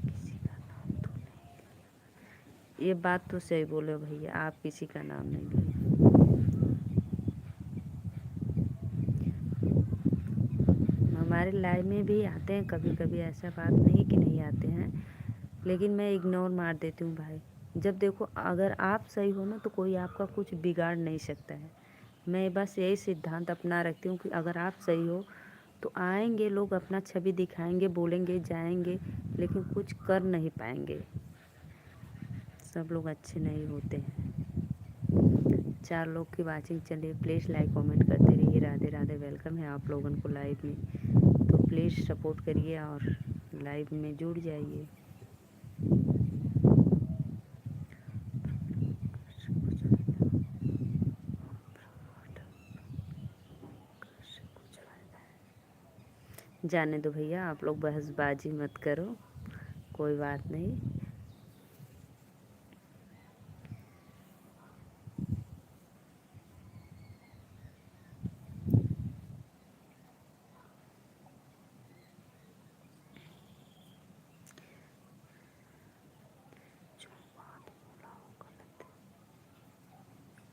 किसी का नाम तो नहीं, ये बात तो सही बोले भैया, आप किसी का नाम नहीं लिए। हमारे लाइव में भी आते हैं कभी कभी, ऐसा बात नहीं कि नहीं आते हैं, लेकिन मैं इग्नोर मार देती हूँ भाई। जब देखो अगर आप सही हो ना तो कोई आपका कुछ बिगाड़ नहीं सकता है। मैं बस यही सिद्धांत अपना रखती हूँ कि अगर आप सही हो तो आएंगे लोग, अपना छवि दिखाएंगे, बोलेंगे, जाएंगे, लेकिन कुछ कर नहीं पाएंगे। सब लोग अच्छे नहीं होते हैं। 4 लोग की वाचिंग चलिए, प्लीज़ लाइक कमेंट करते रहिए। राधे राधे, वेलकम है आप लोगों को लाइव में, तो प्लीज़ सपोर्ट करिए और लाइव में जुड़ जाइए। जाने दो भैया, आप लोग बहसबाजी मत करो, कोई बात नहीं।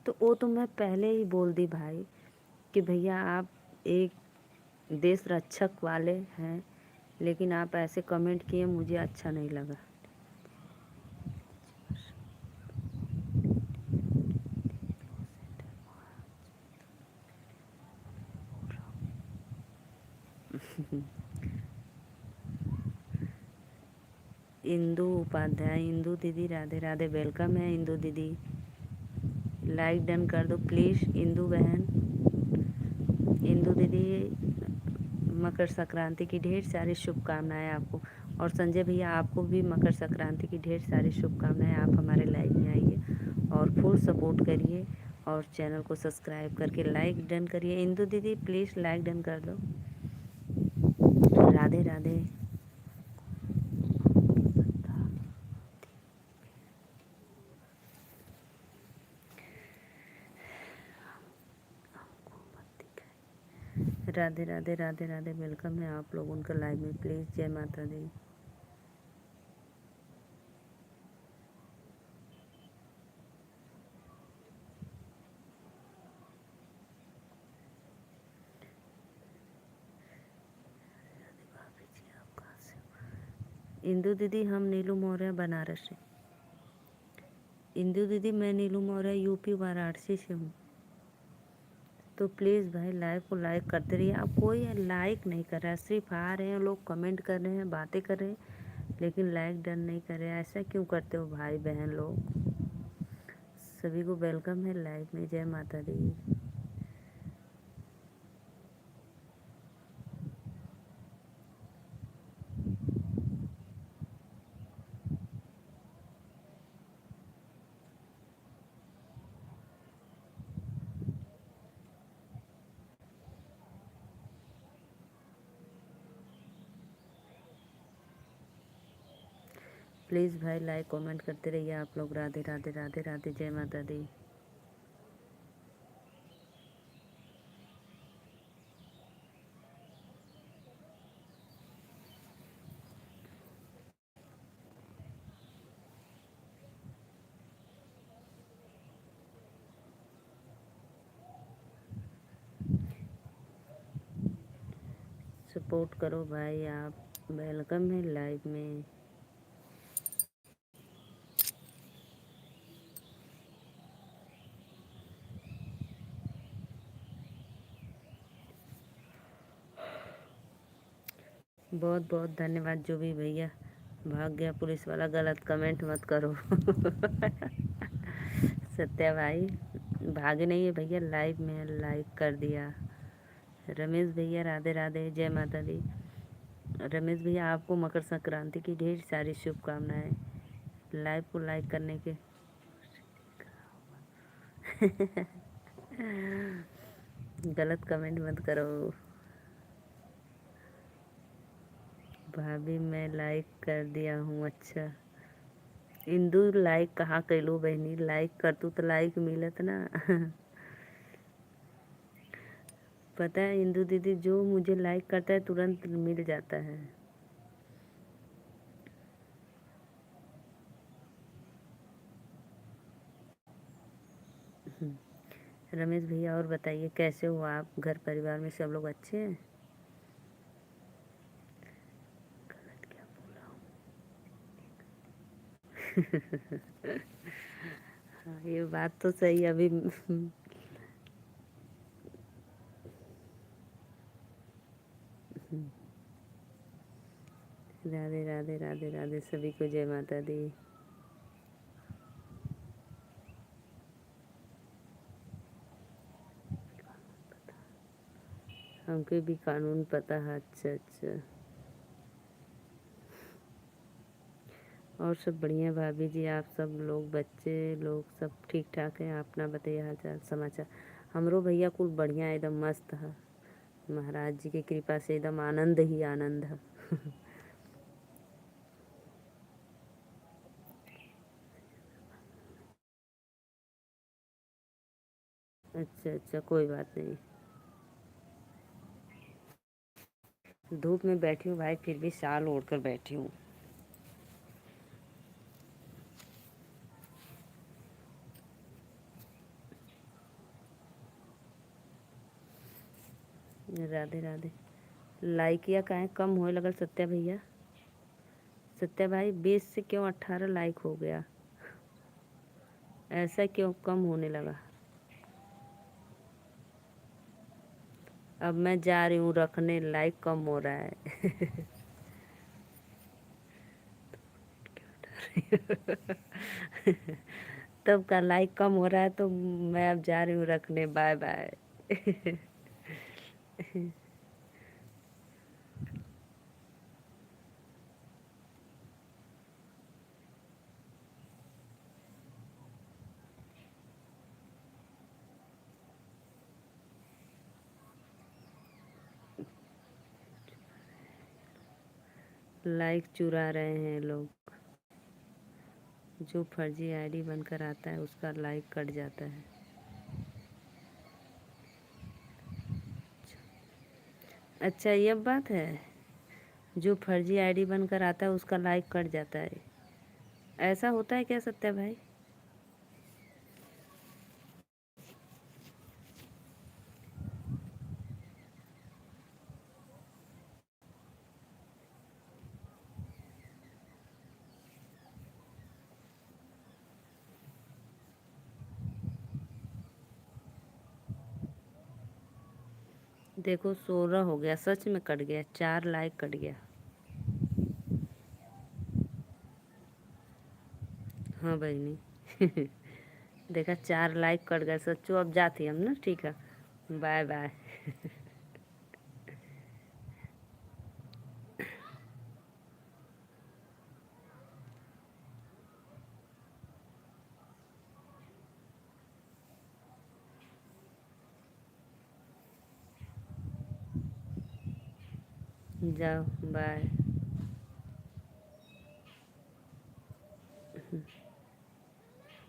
तो वो तो मैं पहले ही बोल दी भाई कि भैया आप एक देश रक्षक वाले हैं, लेकिन आप ऐसे कमेंट किए, मुझे अच्छा नहीं लगा। इंदू उपाध्याय, इंदू दीदी राधे राधे, वेलकम है इंदू दीदी। लाइक डन कर दो प्लीज़ इंदू बहन। इंदू दीदी मकर संक्रांति की ढेर सारी शुभकामनाएं आपको, और संजय भैया आपको भी मकर संक्रांति की ढेर सारी शुभकामनाएं। आप हमारे लाइव में आइए और फुल सपोर्ट करिए और चैनल को सब्सक्राइब करके लाइक डन करिए। इंदू दीदी प्लीज़ लाइक डन कर दो। राधे राधे। राधे राधे राधे राधे, वेलकम है आप लोग उनका लाइव में, प्लीज़ जय माता दी। इंदू दीदी हम नीलू मौर्य बनारस से। इंदू दीदी मैं नीलू मौर्य यूपी वाराणसी से हूँ। तो प्लीज़ भाई लाइव को लाइक करते रहिए। आप कोई लाइक नहीं कर रहा है, सिर्फ आ रहे हैं लोग, कमेंट कर रहे हैं, बातें कर रहे हैं, लेकिन लाइक डन नहीं कर रहे हैं। ऐसा क्यों करते हो भाई बहन लोग? सभी को वेलकम है लाइव में, जय माता दी। प्लीज़ भाई लाइक कमेंट करते रहिए आप लोग। राधे राधे राधे राधे, जय माता दी। सपोर्ट करो भाई आप, वेलकम है लाइव में। बहुत बहुत धन्यवाद। जो भी भैया भाग गया पुलिस वाला, गलत कमेंट मत करो। सत्या भाई भागे नहीं है भैया, लाइव में लाइक कर दिया। रमेश भैया राधे राधे, जय माता दी। रमेश भैया आपको मकर संक्रांति की ढेर सारी शुभकामनाएं। लाइव को लाइक करने के गलत कमेंट मत करो। भाभी मैं लाइक कर दिया हूँ। अच्छा इंदू लाइक कहाँ कैलू बहनी, लाइक कर तू तो लाइक मिलत ना। पता है इंदू दीदी, जो मुझे लाइक करता है तुरंत मिल जाता है। रमेश भैया और बताइए कैसे हो आप, घर परिवार में सब लोग अच्छे हैं? गलत क्या बोला हूँ? हाँ ये बात तो सही। अभी राधे राधे राधे राधे, सभी को जय माता दी। हमको भी कानून पता है। अच्छा अच्छा, और सब बढ़िया भाभी जी, आप सब लोग बच्चे लोग सब ठीक ठाक हैं? आप अपना बताइए हाल चाल समाचार। हमरो भैया कुल बढ़िया एकदम मस्त है, महाराज जी की कृपा से एकदम आनंद ही आनंद है। अच्छा अच्छा, कोई बात नहीं। धूप में बैठी हूँ भाई, फिर भी शाल ओढ़ कर बैठी हूँ। राधे राधे। लाइक या काहे कम होए लगल सत्या भैया? सत्या भाई 20 से क्यों 18 लाइक हो गया? ऐसा क्यों कम होने लगा? अब मैं जा रही हूँ रखने, लाइक कम हो रहा है। तब का लाइक कम हो रहा है तो मैं अब जा रही हूँ रखने। Bye bye. लाइक चुरा रहे हैं लोग। जो फर्जी आईडी बनकर आता है उसका लाइक कट जाता है। अच्छा ये बात है। जो फर्जी आईडी बनकर आता है उसका लाइक कट जाता है। ऐसा होता है क्या सत्या भाई? देखो 16 हो गया, सच में कट गया, 4 लाइक कट गया। हाँ बहनी। देखा 4 लाइक कट गए सच्चो। अब जाती हम ना, ठीक है। Bye bye. जाओ बाय।